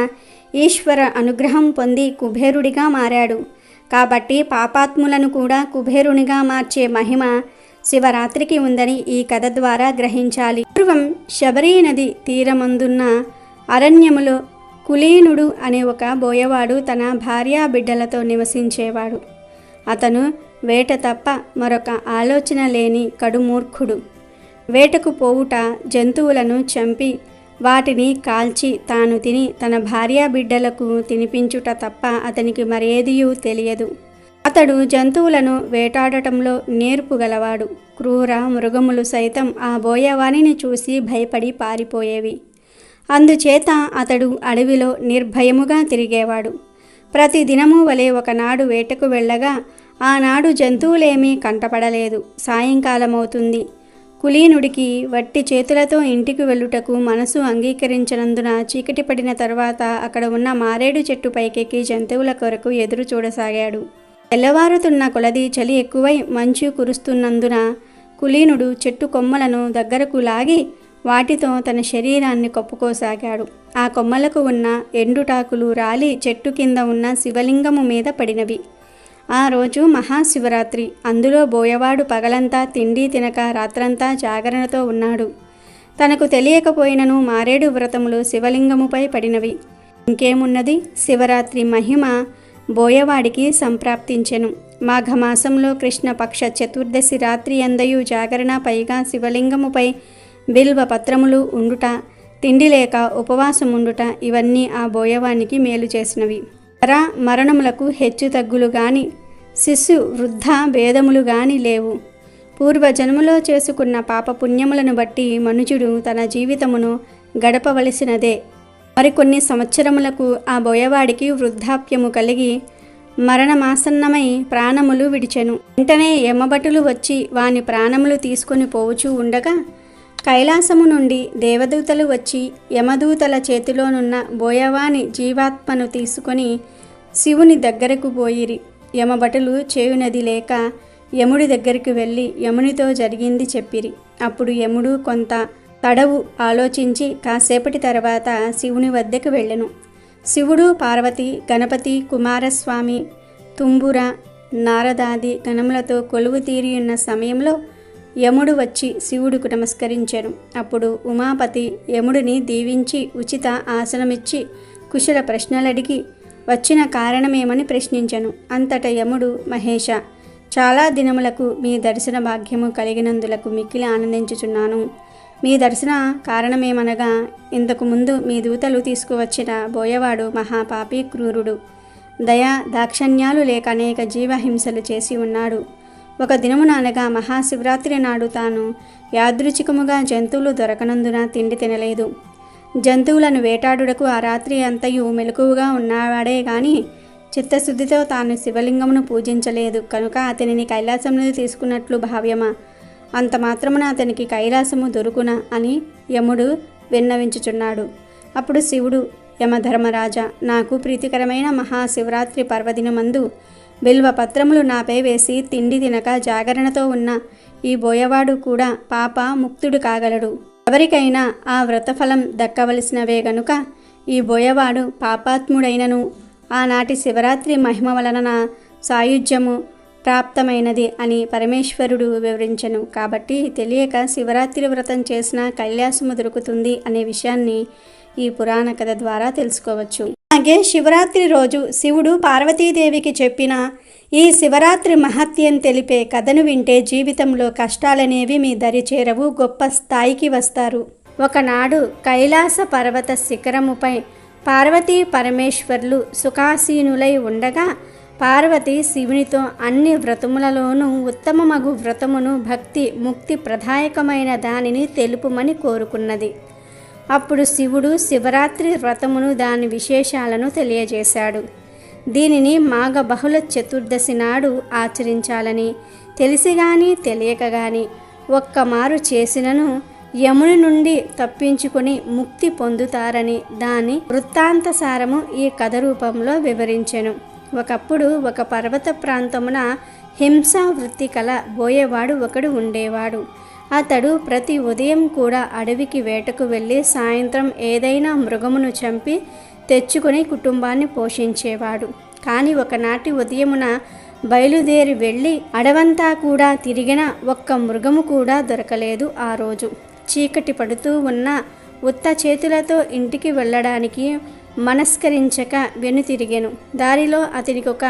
ఈశ్వర అనుగ్రహం పొంది కుబేరుడిగా మారాడు. కాబట్టి పాపాత్ములను కూడా కుబేరునిగా మార్చే మహిమ శివరాత్రికి ఉందని ఈ కథ ద్వారా గ్రహించాలి. పూర్వం శబరీ నది తీరమందున్న అరణ్యములో కులీనుడు అనే ఒక బోయవాడు తన భార్యా బిడ్డలతో నివసించేవాడు. అతను వేట తప్ప మరొక ఆలోచన లేని కడుమూర్ఖుడు. వేటకు పోవుట, జంతువులను చంపి వాటిని కాల్చి తాను తిని తన భార్యా బిడ్డలకు తినిపించుట తప్ప అతనికి మరేదియూ తెలియదు. అతడు జంతువులను వేటాడటంలో నేర్పు గలవాడు. క్రూర మృగములు సైతం ఆ బోయవాణిని చూసి భయపడి పారిపోయేవి. అందుచేత అతడు అడవిలో నిర్భయముగా తిరిగేవాడు. ప్రతి దినము వలె ఒకనాడు వేటకు వెళ్ళగా ఆనాడు జంతువులేమీ కంటపడలేదు. సాయంకాలమవుతుంది. కులీనుడికి వట్టి చేతులతో ఇంటికి వెళ్ళుటకు మనసు అంగీకరించినందున చీకటి పడిన తర్వాత అక్కడ ఉన్న మారేడు చెట్టు పైకెక్కి జంతువుల కొరకు ఎదురు చూడసాగాడు. తెల్లవారుతున్న కొలది చలి ఎక్కువై మంచు కురుస్తున్నందున కులీనుడు చెట్టు కొమ్మలను దగ్గరకు లాగి వాటితో తన శరీరాన్ని కప్పుకోసాగాడు. ఆ కొమ్మలకు ఉన్న ఎండుటాకులు రాలి చెట్టు కింద ఉన్న శివలింగము మీద పడినవి. ఆ రోజు మహాశివరాత్రి. అందులో బోయవాడు పగలంతా తిండి తినక రాత్రంతా జాగరణతో ఉన్నాడు. తనకు తెలియకపోయినను మారేడు వ్రతములు శివలింగముపై పడినవి. ఇంకేమున్నది, శివరాత్రి మహిమ బోయవాడికి సంప్రాప్తించెను. మాఘమాసంలో కృష్ణపక్ష చతుర్దశి రాత్రి అందయు జాగరణ, పైగా శివలింగముపై బిల్వ పత్రములు ఉండుట, తిండి లేక ఉపవాసముండుట ఇవన్నీ ఆ బోయవానికి మేలు చేసినవి. మరణములకు హెచ్చు తగ్గులు గాని శిశు వృద్ధ భేదములు గాని లేవు. పూర్వజన్మలో చేసుకున్న పాపపుణ్యములను బట్టి మనుజుడు తన జీవితమును గడపవలసినదే. మరికొన్ని సంవత్సరములకు ఆ బోయవాడికి వృద్ధాప్యము కలిగి మరణమాసన్నమై ప్రాణములు విడిచెను. వెంటనే యమభటులు వచ్చి వాని ప్రాణములు తీసుకొని పోవుచూ ఉండగా కైలాసము నుండి దేవదూతలు వచ్చి యమదూతల చేతిలోనున్న బోయవాని జీవాత్మను తీసుకొని శివుని దగ్గరకు పోయిరి. యమభటులు చేయునది లేక యముడి దగ్గరికి వెళ్ళి యమునితో జరిగింది చెప్పిరి. అప్పుడు యముడు కొంత తడవు ఆలోచించి కాసేపటి తర్వాత శివుని వద్దకు వెళ్ళెను. శివుడు, పార్వతి, గణపతి, కుమారస్వామి, తుంబుర, నారదాది గణములతో కొలువు తీరియున్న సమయంలో యముడు వచ్చి శివుడికి నమస్కరించెను. అప్పుడు ఉమాపతి యముడిని దీవించి ఉచిత ఆసనమిచ్చి కుశల ప్రశ్నలడిగి వచ్చిన కారణమేమని ప్రశ్నించెను. అంతట యముడు, మహేష, చాలా దినములకు మీ దర్శన భాగ్యము కలిగినందులకు మిక్కిలి ఆనందించుచున్నాను. మీ దర్శన కారణమేమనగా ఇంతకు ముందు మీ దూతలు తీసుకువచ్చిన బోయవాడు మహాపాపి, క్రూరుడు. దయా దాక్షణ్యాలు లేక అనేక జీవహింసలు చేసి ఉన్నాడు. ఒక దినమున అనగా మహాశివరాత్రి నాడు తాను యాదృచ్ఛికముగా జంతువులు దొరకనందున తిండి తినలేదు. జంతువులను వేటాడుటకు ఆ రాత్రి అంతయు మెలకువగా ఉన్నవాడే గాని చిత్తశుద్ధితో తాను శివలింగమును పూజించలేదు. కనుక అతనిని కైలాసమును తీసుకున్నట్లు భావ్యమా? అంత మాత్రమున అతనికి కైలాసము దొరుకునా అని యముడు విన్నవించుచున్నాడు. అప్పుడు శివుడు, యమధర్మరాజా, నాకు ప్రీతికరమైన మహాశివరాత్రి పర్వదినమందు బిల్వ పత్రములు నాపై వేసి తిండి తినక జాగరణతో ఉన్న ఈ బోయవాడు కూడా పాప ముక్తుడు కాగలడు. ఎవరికైనా ఆ వ్రతఫలం దక్కవలసినవే గనుక ఈ బోయవాడు పాపాత్ముడైనను ఆనాటి శివరాత్రి మహిమ వలన సాయుధ్యము ప్రాప్తమైనది అని పరమేశ్వరుడు వివరించెను. కాబట్టి తెలియక శివరాత్రి వ్రతం చేసిన కైలాసము దొరుకుతుంది అనే విషయాన్ని ఈ పురాణ కథ ద్వారా తెలుసుకోవచ్చు. అలాగే శివరాత్రి రోజు శివుడు పార్వతీదేవికి చెప్పిన ఈ శివరాత్రి మహత్యం తెలిపే కథను వింటే జీవితంలో కష్టాలనేవి మీ దరి చేరవు, గొప్ప స్థాయికి వస్తారు. ఒకనాడు కైలాస పర్వత శిఖరముపై పార్వతీ పరమేశ్వర్లు సుఖాసీనులై ఉండగా పార్వతి శివునితో అన్ని వ్రతములలోనూ ఉత్తమమగు వ్రతమును, భక్తి ముక్తి ప్రదాయకమైన దానిని తెలుపుమని కోరుకున్నది. అప్పుడు శివుడు శివరాత్రి వ్రతమును, దాని విశేషాలను తెలియజేశాడు. దీనిని మాఘ బహుళ చతుర్దశి నాడు ఆచరించాలని తెలిసి గాని తెలియక గాని ఒక్కమారు చేసినను యముని నుండి తప్పించుకొని ముక్తి పొందుతారని దాని వృత్తాంతసారము ఈ కథ రూపంలో వివరించెను. ఒకప్పుడు ఒక పర్వత ప్రాంతమున హింసా వృత్తి కల బోయేవాడు ఒకడు ఉండేవాడు. అతడు ప్రతి ఉదయం కూడా అడవికి వేటకు వెళ్ళి సాయంత్రం ఏదైనా మృగమును చంపి తెచ్చుకొని కుటుంబాన్ని పోషించేవాడు. కానీ ఒకనాటి ఉదయమున బయలుదేరి వెళ్ళి అడవంతా కూడా తిరిగిన ఒక్క మృగము కూడా దొరకలేదు. ఆ రోజు చీకటి పడుతూ ఉన్న ఉత్త చేతులతో ఇంటికి వెళ్ళడానికి మనస్కరించక వెనుతిరిగెను. దారిలో అతనికి ఒక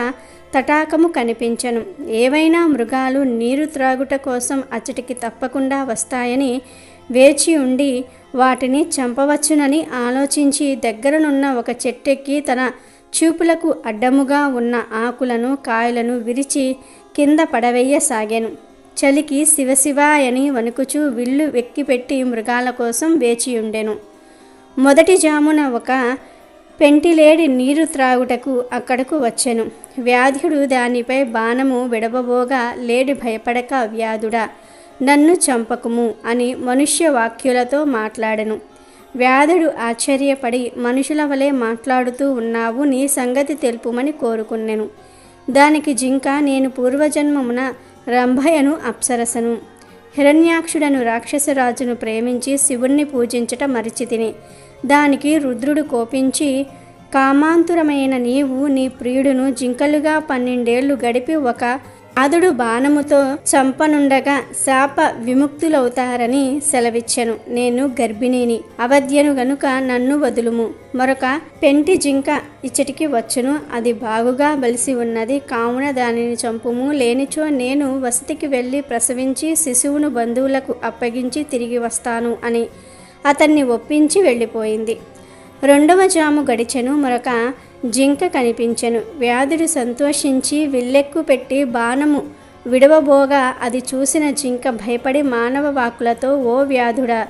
తటాకము కనిపించెను. ఏవైనా మృగాలు నీరు త్రాగుట కోసం అచ్చటికి తప్పకుండా వస్తాయని వేచి ఉండి వాటిని చంపవచ్చునని ఆలోచించి దగ్గరనున్న ఒక చెట్టెక్కి తన చూపులకు అడ్డముగా ఉన్న ఆకులను కాయలను విరిచి కింద పడవేయసాగాను. చలికి శివశివాయని వణుకుచూ విల్లు వెక్కిపెట్టి మృగాల కోసం వేచి ఉండెను. మొదటి జామున ఒక పెంటిలేడి నీరు త్రాగుటకు అక్కడకు వచ్చెను. వ్యాధుడు దానిపై బాణము విడవబోగా లేడి భయపడక, వ్యాధుడా నన్ను చంపకుము అని మనుష్య వాక్యులతో మాట్లాడెను. వ్యాధుడు ఆశ్చర్యపడి, మనుషుల వలె మాట్లాడుతూ ఉన్నావు, నీ సంగతి తెలుపుమని కోరుకున్నెను. దానికి జింక, నేను పూర్వజన్మమున రంభయను అప్సరసను, హిరణ్యాక్షుడను రాక్షసరాజును ప్రేమించి శివుణ్ణి పూజించట మరిచితిని. దానికి రుద్రుడు కోపించి, కామాంతురమైన నీవు నీ ప్రియుడును జింకలుగా 12 ఏళ్లు గడిపి ఒక ఆదుడు బాణముతో చంపనుండగా శాప విముక్తులవుతారని సెలవిచ్చెను. నేను గర్భిణిని, అవధ్యను గనుక నన్ను వదులుము. మరొక పెంటి జింక ఇచ్చటికి వచ్చును, అది బాగుగా బలిసి ఉన్నది, కావున దానిని చంపుము. లేనిచో నేను వసతికి వెళ్ళి ప్రసవించి శిశువును బంధువులకు అప్పగించి తిరిగి వస్తాను అని అతన్ని ఒప్పించి వెళ్ళిపోయింది. 2వ జాము గడిచెను. మరొక జింక కనిపించెను. వ్యాధుడు సంతోషించి విల్లెక్కు పెట్టి బాణము విడవబోగా అది చూసిన జింక భయపడి మానవ వాక్కులతో, ఓ వ్యాధుడా,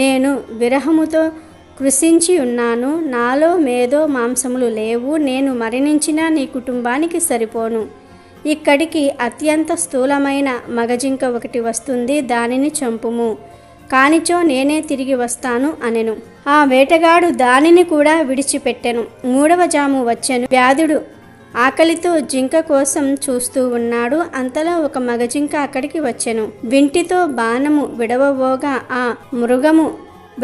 నేను విరహముతో కృషించి ఉన్నాను, నాలో మేధో మాంసములు లేవు, నేను మరణించినా నీ కుటుంబానికి సరిపోను. ఇక్కడికి అత్యంత స్థూలమైన మగజింక ఒకటి వస్తుంది, దానిని చంపుము, కానిచో నేనే తిరిగి వస్తాను అనెను. ఆ వేటగాడు దానిని కూడా విడిచిపెట్టెను. 3వ జాము వచ్చెను. వ్యాధుడు ఆకలితో జింక కోసం చూస్తూ ఉన్నాడు. అంతలో ఒక మగజింక అక్కడికి వచ్చెను. వింటితో బాణము విడవబోగా ఆ మృగము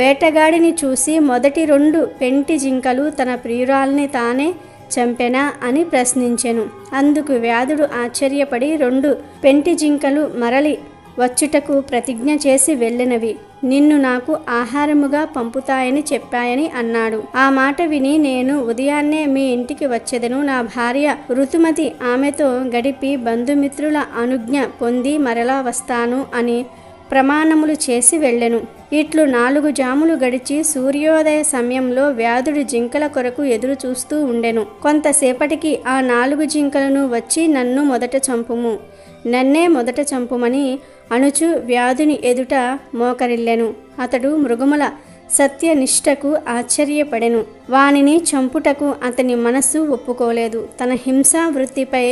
వేటగాడిని చూసి, మొదటి 2 పెంటి జింకలు తన ప్రియురాల్ని తానే చంపెనా అని ప్రశ్నించెను. అందుకు వ్యాధుడు ఆశ్చర్యపడి, 2 పెంటి జింకలు మరలి వచ్చుటకు ప్రతిజ్ఞ చేసి వెళ్ళినవి నిన్ను నాకు ఆహారముగా పంపుతాయని చెప్పాయని అన్నాడు. ఆ మాట విని, నేను ఉదయాన్నే మీ ఇంటికి వచ్చెదను, నా భార్య ఋతుమతి, ఆమెతో గడిపి బంధుమిత్రుల అనుజ్ఞ పొంది మరలా వస్తాను అని ప్రమాణములు చేసి వెళ్ళెను. ఇట్లు 4 జాములు గడిచి సూర్యోదయ సమయంలో వ్యాధుడు జింకల కొరకు ఎదురు చూస్తూ ఉండెను. కొంతసేపటికి ఆ 4 జింకలను వచ్చి, నన్ను మొదట చంపుము, నన్నే మొదట చంపుమని అనుచు వ్యాధుని ఎదుట మోకరిల్లెను. అతడు మృగముల సత్యనిష్టకు ఆశ్చర్యపడెను. వానిని చంపుటకు అతని మనస్సు ఒప్పుకోలేదు. తన హింసా వృత్తిపై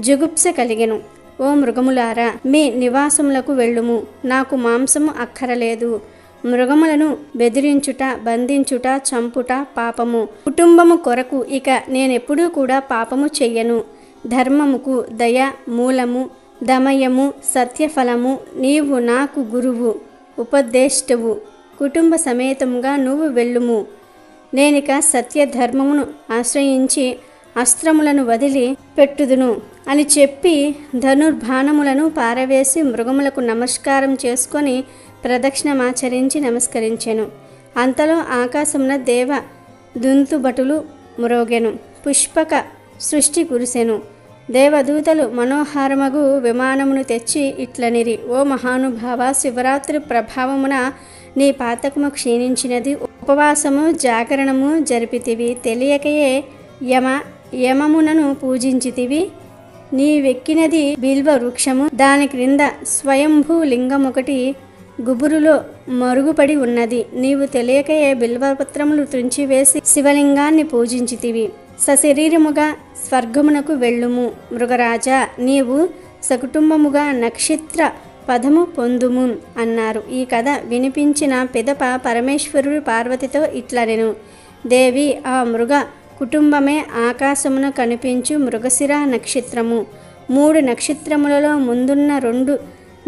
జుగుప్స కలిగెను. ఓ మృగములారా, మీ నివాసములకు వెళ్ళుము, నాకు మాంసము అక్కరలేదు. మృగములను బెదిరించుట, బంధించుట, చంపుట పాపము. కుటుంబము కొరకు ఇక నేనెప్పుడూ కూడా పాపము చెయ్యను. ధర్మముకు దయ మూలము, దమయము సత్యఫలము. నీవు నాకు గురువు, ఉపదేష్టవు. కుటుంబ సమేతముగా నువ్వు వెళ్ళుము. నేనిక సత్యధర్మమును ఆశ్రయించి అస్త్రములను వదిలి పెట్టుదును అని చెప్పి ధనుర్బాణములను పారవేసి మృగములకు నమస్కారం చేసుకొని ప్రదక్షిణమాచరించి నమస్కరించెను. అంతలో ఆకాశమున దేవ దుంతుబటులు మ్రోగెను. పుష్పక సృష్టి కురిసెను. దేవదూతలు మనోహారమగు విమానమును తెచ్చి ఇట్లనిరి, ఓ మహానుభావ, శివరాత్రి ప్రభావమున నీ పాతకము క్షీణించినది. ఉపవాసము జాగరణము జరిపితివి. తెలియకయే యమమునను పూజించితివి. నీవెక్కినది బిల్వ వృక్షము, దాని క్రింద స్వయంభూ లింగమొకటి గుబురులో మరుగుపడి ఉన్నది. నీవు తెలియకయే బిల్వపత్రములు తుంచివేసి శివలింగాన్ని పూజించితివి. సశరీరముగా స్వర్గమునకు వెళ్ళుము. మృగరాజా, నీవు సకుటుంబముగా నక్షత్ర పదము పొందుము అన్నారు. ఈ కథ వినిపించిన పిదప పరమేశ్వరుడు పార్వతితో ఇట్లనెను: దేవి, ఆ మృగ కుటుంబమే ఆకాశమున కనిపించు మృగశిర నక్షత్రము. 3 నక్షత్రములలో ముందున్న 2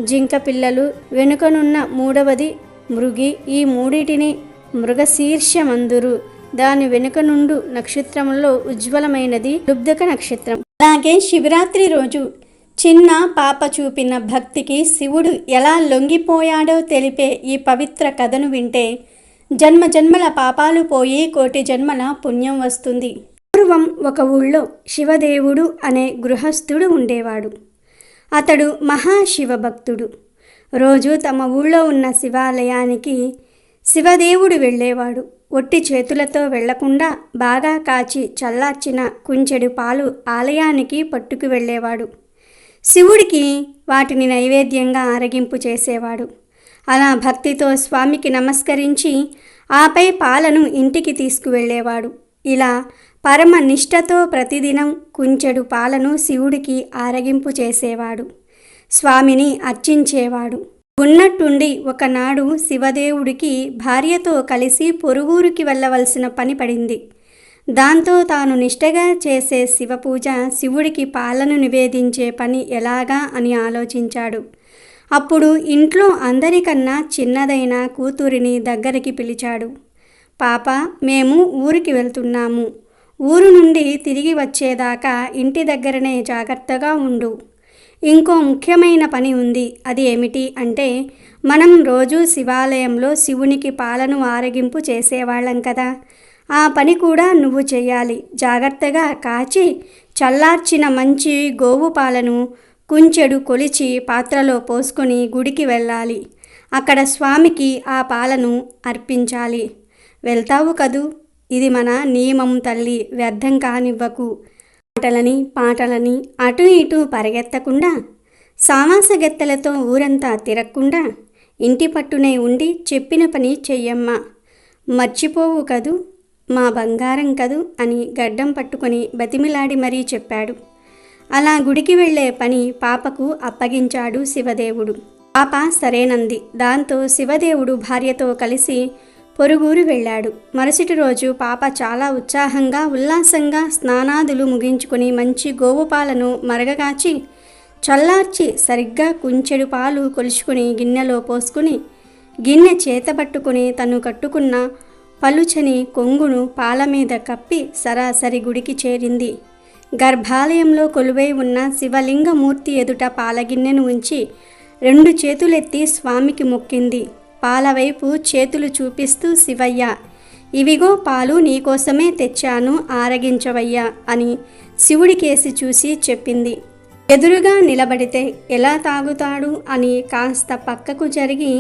జింక పిల్లలు, వెనుకనున్న 3వది మృగి. ఈ మూడిటిని మృగశీర్షమందురు. దాని వెనుక నుండు నక్షత్రములలో ఉజ్వలమైనది లుబ్ధక నక్షత్రం. అలాగే శివరాత్రి రోజు చిన్న పాప చూపిన భక్తికి శివుడు ఎలా లొంగిపోయాడో తెలిపే ఈ పవిత్ర కథను వింటే జన్మ జన్మల పాపాలు పోయి కోటి జన్మల పుణ్యం వస్తుంది. పూర్వం ఒక ఊళ్ళో శివదేవుడు అనే గృహస్థుడు ఉండేవాడు. అతడు మహాశివభక్తుడు. రోజు తమ ఊళ్ళో ఉన్న శివాలయానికి శివదేవుడు వెళ్ళేవాడు. ఒట్టి చేతులతో వెళ్లకుండా బాగా కాచి చల్లార్చిన కుంచెడు పాలు ఆలయానికి పట్టుకు వెళ్ళేవాడు. శివుడికి వాటిని నైవేద్యంగా ఆరగింపు చేసేవాడు. అలా భక్తితో స్వామికి నమస్కరించి ఆపై పాలను ఇంటికి తీసుకువెళ్ళేవాడు. ఇలా పరమ నిష్ఠతో ప్రతిదినం కుంచెడు పాలను శివుడికి ఆరగింపు చేసేవాడు. స్వామిని అర్చించేవాడు. ఉన్నట్టుండి ఒకనాడు శివదేవుడికి భార్యతో కలిసి పొరుగురికి వెళ్ళవలసిన పని పడింది. దాంతో తాను నిష్టగా చేసే శివపూజ, శివుడికి పాలను నివేదించే పని ఎలాగా అని ఆలోచించాడు. అప్పుడు ఇంట్లో అందరికన్నా చిన్నదైన కూతురిని దగ్గరికి పిలిచాడు. పాప, మేము ఊరికి వెళ్తున్నాము. ఊరు నుండి తిరిగి వచ్చేదాకా ఇంటి దగ్గరనే జాగ్రత్తగా ఉండు. ఇంకో ముఖ్యమైన పని ఉంది. అది ఏమిటి అంటే, మనం రోజు శివాలయంలో శివునికి పాలను ఆరగింపు చేసేవాళ్ళం కదా, ఆ పని కూడా నువ్వు చేయాలి. జాగ్రత్తగా కాచి చల్లార్చిన మంచి గోవు పాలను కుంచెడు కొలిచి పాత్రలో పోసుకొని గుడికి వెళ్ళాలి. అక్కడ స్వామికి ఆ పాలను అర్పించాలి. వెళ్తావు కదూ? ఇది మన నియమం తల్లి, వ్యర్థం కానివ్వకు. పాటలని అటు ఇటు పరిగెత్తకుండా, సామాసగెత్తలతో ఊరంతా తిరగకుండా ఇంటి పట్టునే ఉండి చెప్పిన పని చెయ్యమ్మా. మర్చిపోవు కదూ, మా బంగారం కదూ అని గడ్డం పట్టుకొని బతిమిలాడి మరీ చెప్పాడు. అలా గుడికి వెళ్ళే పని పాపకు అప్పగించాడు శివదేవుడు. పాప సరేనంది. దాంతో శివదేవుడు భార్యతో కలిసి పొరుగురు వెళ్ళాడు. మరుసటి రోజు పాప చాలా ఉత్సాహంగా ఉల్లాసంగా స్నానాదులు ముగించుకొని మంచి గోవు పాలను మరగగాచి చల్లార్చి సరిగ్గా కుంచెడు పాలు కొలుచుకుని గిన్నెలో పోసుకుని గిన్నె చేతపట్టుకుని తను కట్టుకున్న పలుచని కొంగును పాల మీద కప్పి సరాసరి గుడికి చేరింది. గర్భాలయంలో కొలువై ఉన్న శివలింగమూర్తి ఎదుట పాలగిన్నెను ఉంచి 2 చేతులెత్తి స్వామికి మొక్కింది. పాలవైపు చేతులు చూపిస్తూ, శివయ్య, ఇవిగో పాలు నీకోసమే తెచ్చాను, ఆరగించవయ్యా అని శివుడికేసి చూసి చెప్పింది. ఎదురుగా నిలబడితే ఎలా తాగుతాడు అని కాస్త పక్కకు జరిగి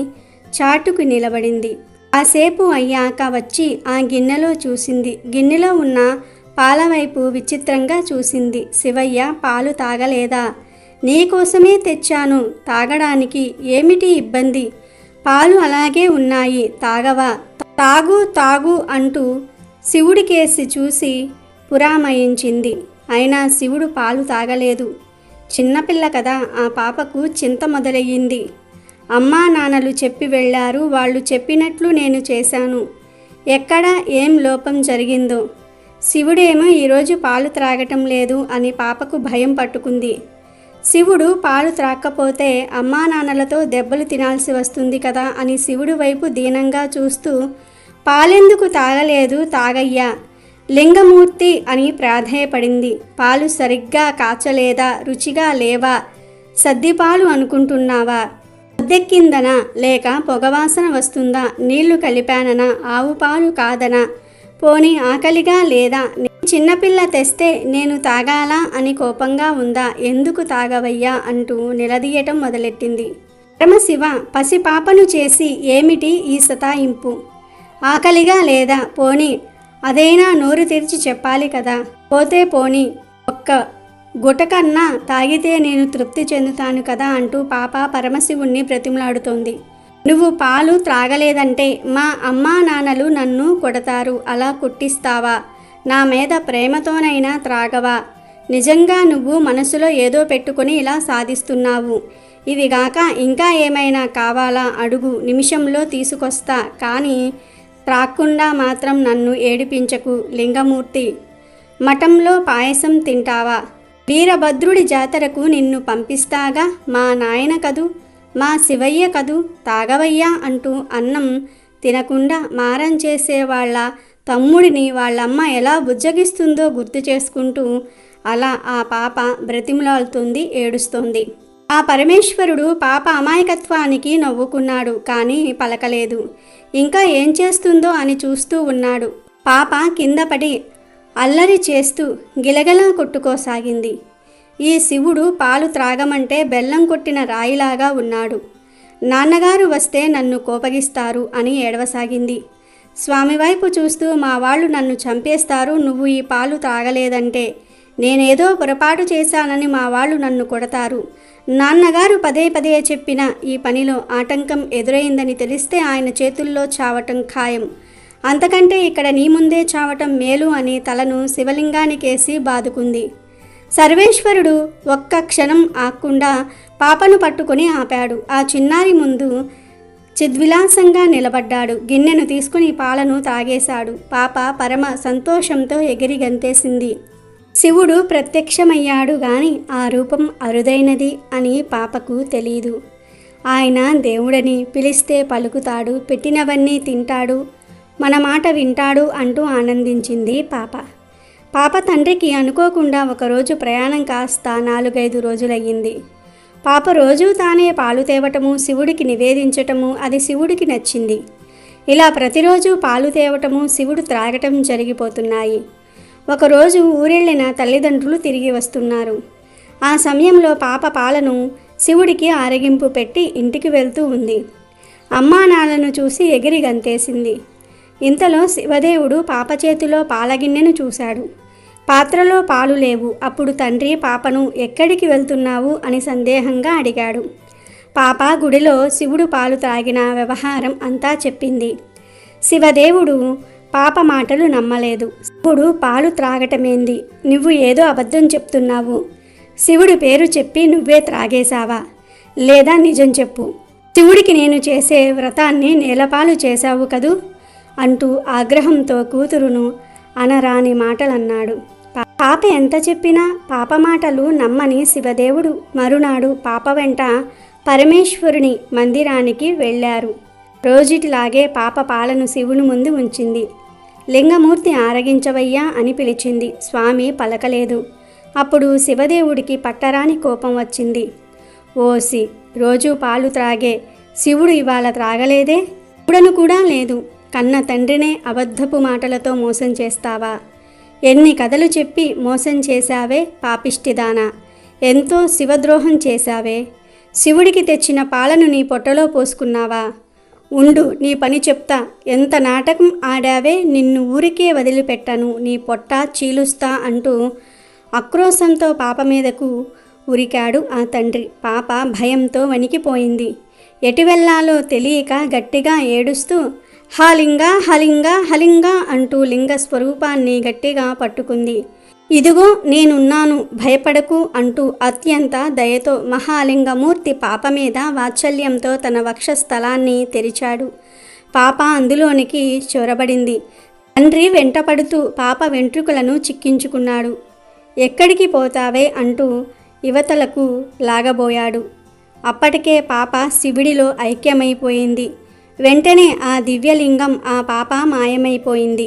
చాటుకు నిలబడింది. కాసేపు అయ్యాక వచ్చి ఆ గిన్నెలో చూసింది. గిన్నెలో ఉన్న పాలవైపు విచిత్రంగా చూసింది. శివయ్య, పాలు తాగలేదా? నీకోసమే తెచ్చాను, తాగడానికి ఏమిటి ఇబ్బంది? పాలు అలాగే ఉన్నాయి, తాగవా? తాగు తాగు అంటూ శివుడికేసి చూసి పురామయించింది. అయినా శివుడు పాలు తాగలేదు. చిన్నపిల్ల కదా, ఆ పాపకు చింత మొదలయ్యింది. అమ్మా నాన్నలు చెప్పి వెళ్ళారు, వాళ్ళు చెప్పినట్లు నేను చేశాను. ఎక్కడ ఏం లోపం జరిగిందో. శివుడేమో ఈరోజు పాలు త్రాగటం లేదు అని పాపకు భయం పట్టుకుంది. శివుడు పాలు త్రాక్కపోతే అమ్మా నాన్నలతో దెబ్బలు తినాల్సి వస్తుంది కదా అని శివుడి వైపు దీనంగా చూస్తూ, పాలెందుకు తాగలేదు, తాగయ్యా, లింగమూర్తి అని ప్రాధేయపడింది. పాలు సరిగ్గా కాచలేదా? రుచిగా లేవా? సద్దిపాలు అనుకుంటున్నావా? పొద్దెక్కిందనా? లేక పొగవాసన వస్తుందా? నీళ్లు కలిపాననా? ఆవు పాలు కాదనా? పోనీ ఆకలిగా లేదా? చిన్నపిల్ల తెస్తే నేను తాగాలా అని కోపంగా ఉందా? ఎందుకు తాగవయ్యా అంటూ నిలదీయటం మొదలెట్టింది. పరమశివ, పసిపాపను చేసి ఏమిటి ఈ సతాయింపు? ఆకలిగా లేదా? పోనీ అదైనా నోరు తెరిచి చెప్పాలి కదా. పోతే పోనీ, ఒక్క గుటకన్నా తాగితే నేను తృప్తి చెందుతాను కదా అంటూ పాప పరమశివుణ్ణి బ్రతిమలాడుతోంది. నువ్వు పాలు త్రాగలేదంటే మా అమ్మా నాన్నలు నన్ను కొడతారు, అలా కొట్టిస్తావా? నా మీద ప్రేమతోనైనా త్రాగవా? నిజంగా నువ్వు మనసులో ఏదో పెట్టుకుని ఇలా సాధిస్తున్నావు. ఇవిగాక ఇంకా ఏమైనా కావాలా అడుగు, నిమిషంలో తీసుకొస్తా, కానీ త్రాక్కుండా మాత్రం నన్ను ఏడిపించకు లింగమూర్తి. మఠంలో పాయసం తింటావా? వీరభద్రుడి జాతరకు నిన్ను పంపిస్తాగా, మా నాయన కదూ, మా శివయ్య కదూ, తాగవయ్యా అంటూ అన్నం తినకుండా మారం చేసేవాళ్ళ తమ్ముడిని వాళ్ళమ్మ ఎలా బుజ్జగిస్తుందో గుర్తు చేసుకుంటూ అలా ఆ పాప బ్రతిమలాడుతుంది, ఏడుస్తోంది. ఆ పరమేశ్వరుడు పాప అమాయకత్వానికి నవ్వుకున్నాడు, కానీ పలకలేదు. ఇంకా ఏం చేస్తుందో అని చూస్తూ ఉన్నాడు. పాప కింద పడి అల్లరి చేస్తూ గిలగలా కొట్టుకోసాగింది. ఈ శివుడు పాలు త్రాగమంటే బెల్లం కొట్టిన రాయిలాగా ఉన్నాడు. నాన్నగారు వస్తే నన్ను కోపగిస్తారు అని ఏడవసాగింది. స్వామి వైపు చూస్తూ, మా వాళ్ళు నన్ను చంపేస్తారు, నువ్వు ఈ పాలు తాగలేదంటే, నేనేదో పొరపాటు చేశానని మా వాళ్ళు నన్ను కొడతారు. నాన్నగారు పదే పదే చెప్పిన ఈ పనిలో ఆటంకం ఎదురైందని తెలిస్తే ఆయన చేతుల్లో చావటం ఖాయం. అంతకంటే ఇక్కడ నీ ముందే చావటం మేలు అని తలను శివలింగానికేసి బాదుకుంది. సర్వేశ్వరుడు ఒక్క క్షణం ఆక్కుండా పాపను పట్టుకుని ఆపాడు. ఆ చిన్నారి ముందు చిద్విలాసంగా నిలబడ్డాడు. గిన్నెను తీసుకుని పాలను తాగేశాడు. పాప పరమ సంతోషంతో ఎగిరి గంతేసింది. శివుడు ప్రత్యక్షమయ్యాడు గాని ఆ రూపం అరుదైనది అని పాపకు తెలీదు. ఆయన దేవుడని, పిలిస్తే పలుకుతాడు, పెట్టినవన్నీ తింటాడు, మన మాట వింటాడు అంటూ ఆనందించింది పాప. పాప తండ్రికి అనుకోకుండా ఒకరోజు ప్రయాణం కాస్త 4-5 రోజులయ్యింది. పాప రోజూ తానే పాలు తేవటము, శివుడికి నివేదించటము అది శివుడికి నచ్చింది. ఇలా ప్రతిరోజు పాలు తేవటము, శివుడు త్రాగటం జరిగిపోతున్నాయి. ఒకరోజు ఊరెళ్ళిన తల్లిదండ్రులు తిరిగి వస్తున్నారు. ఆ సమయంలో పాప పాలను శివుడికి ఆరగింపు పెట్టి ఇంటికి వెళ్తూ ఉంది. అమ్మానాన్నలను చూసి ఎగిరి గంతేసింది. ఇంతలో శివదేవుడు పాప చేతిలో పాలగిన్నెను చూశాడు. పాత్రలో పాలు లేవు. అప్పుడు తండ్రి పాపను ఎక్కడికి వెళ్తున్నావు అని సందేహంగా అడిగాడు. పాప గుడిలో శివుడు పాలు త్రాగిన వ్యవహారం అంతా చెప్పింది. శివదేవుడు పాప మాటలు నమ్మలేదు. శివుడు పాలు త్రాగటమేంది? నువ్వు ఏదో అబద్ధం చెప్తున్నావు. శివుడి పేరు చెప్పి నువ్వే త్రాగేశావా? లేదా నిజం చెప్పు. శివుడికి నేను చేసే వ్రతాన్ని నేలపాలు చేశావు కదూ అంటూ ఆగ్రహంతో కూతురును అనరాని మాటలన్నాడు. పాప ఎంత చెప్పినా పాప మాటలు నమ్మని శివదేవుడు మరునాడు పాప వెంట పరమేశ్వరుని మందిరానికి వెళ్ళారు. రోజుటిలాగే పాప పాలను శివుని ముందు ఉంచింది. లింగమూర్తి ఆరగించవయ్యా అని పిలిచింది. స్వామి పలకలేదు. అప్పుడు శివదేవుడికి పట్టరాని కోపం వచ్చింది. ఓసి, రోజు పాలు త్రాగే శివుడు ఇవాళ త్రాగలేదే? చూడను కూడా లేదు. కన్న తండ్రినే అబద్ధపు మాటలతో మోసం చేస్తావా? ఎన్ని కథలు చెప్పి మోసం చేశావే పాపిష్టిదానా! ఎంతో శివద్రోహం చేశావే. శివుడికి తెచ్చిన పాలను నీ పొట్టలో పోసుకున్నావా? ఉండు, నీ పని చెప్తా. ఎంత నాటకం ఆడావే, నిన్ను ఊరికే వదిలిపెట్టను, నీ పొట్ట చీలుస్తా అంటూ ఆక్రోశంతో పాప మీదకు ఉరికాడు ఆ తండ్రి. పాప భయంతో వణికిపోయింది. ఎటు వెళ్ళాలో తెలియక గట్టిగా ఏడుస్తూ హలింగా హలింగా హలింగా అంటూ లింగ స్వరూపాన్ని గట్టిగా పట్టుకుంది. ఇదిగో నేనున్నాను, భయపడకు అంటూ అత్యంత దయతో మహాలింగమూర్తి పాప మీద వాత్సల్యంతో తన వక్షస్థలాన్ని తెరిచాడు. పాప అందులోనికి చొరబడింది. తండ్రి వెంటపడుతూ పాప వెంట్రుకలను చిక్కించుకున్నాడు. ఎక్కడికి పోతావే అంటూ యువతలకు లాగబోయాడు. అప్పటికే పాప శివుడిలో ఐక్యమైపోయింది. వెంటనే ఆ దివ్యలింగం ఆ పాప మాయమైపోయింది.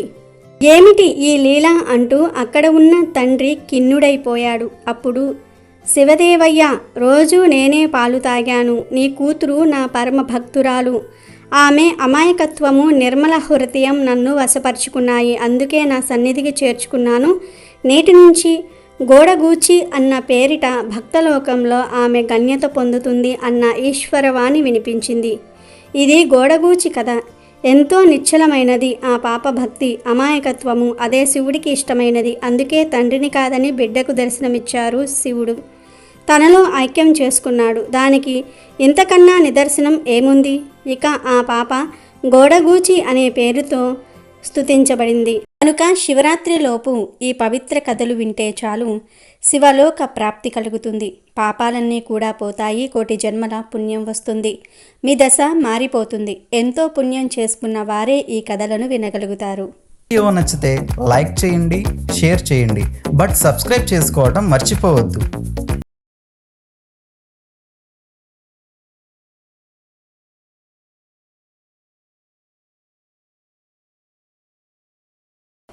ఏమిటి ఈ లీల అంటూ అక్కడ ఉన్న తండ్రి కిన్నుడైపోయాడు. అప్పుడు శివదేవయ్య, రోజూ నేనే పాలు తాగాను. నీ కూతురు నా పరమ భక్తురాలు. ఆమె అమాయకత్వము, నిర్మల హృదయం నన్ను వశపరుచుకున్నాయి. అందుకే నా సన్నిధికి చేర్చుకున్నాను. నేటి నుంచి గోడగూచి అన్న పేరిట భక్తలోకంలో ఆమె గణ్యత పొందుతుంది అన్న ఈశ్వరవాణి వినిపించింది. ఇది గోడగూచి కథ. ఎంతో నిశ్చలమైనది ఆ పాప భక్తి, అమాయకత్వము. అదే శివుడికి ఇష్టమైనది. అందుకే తండ్రిని కాదని బిడ్డకు దర్శనమిచ్చారు శివుడు. తనలో ఐక్యం చేసుకున్నాడు. దానికి ఇంతకన్నా నిదర్శనం ఏముంది? ఇక ఆ పాప గోడగూచి అనే పేరుతో స్తుతించబడింది. కనుక శివరాత్రిలోపు ఈ పవిత్ర కథలు వింటే చాలు శివలోక ప్రాప్తి కలుగుతుంది. పాపాలన్నీ కూడా పోతాయి. కోటి జన్మల పుణ్యం వస్తుంది. మీ దశ మారిపోతుంది. ఎంతో పుణ్యం చేసుకున్న వారే ఈ కథలను వినగలుగుతారు. వీడియో నచ్చితే లైక్ చేయండి, షేర్ చేయండి, బట్ సబ్స్క్రైబ్ చేసుకోవడం మర్చిపోవద్దు.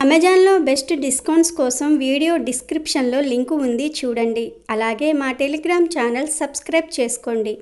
అమెజాన్లో బెస్ట్ డిస్కౌంట్స్ కోసం వీడియో డిస్క్రిప్షన్లో లింకు ఉంది, చూడండి. అలాగే మా టెలిగ్రామ్ ఛానల్ సబ్స్క్రైబ్ చేసుకోండి.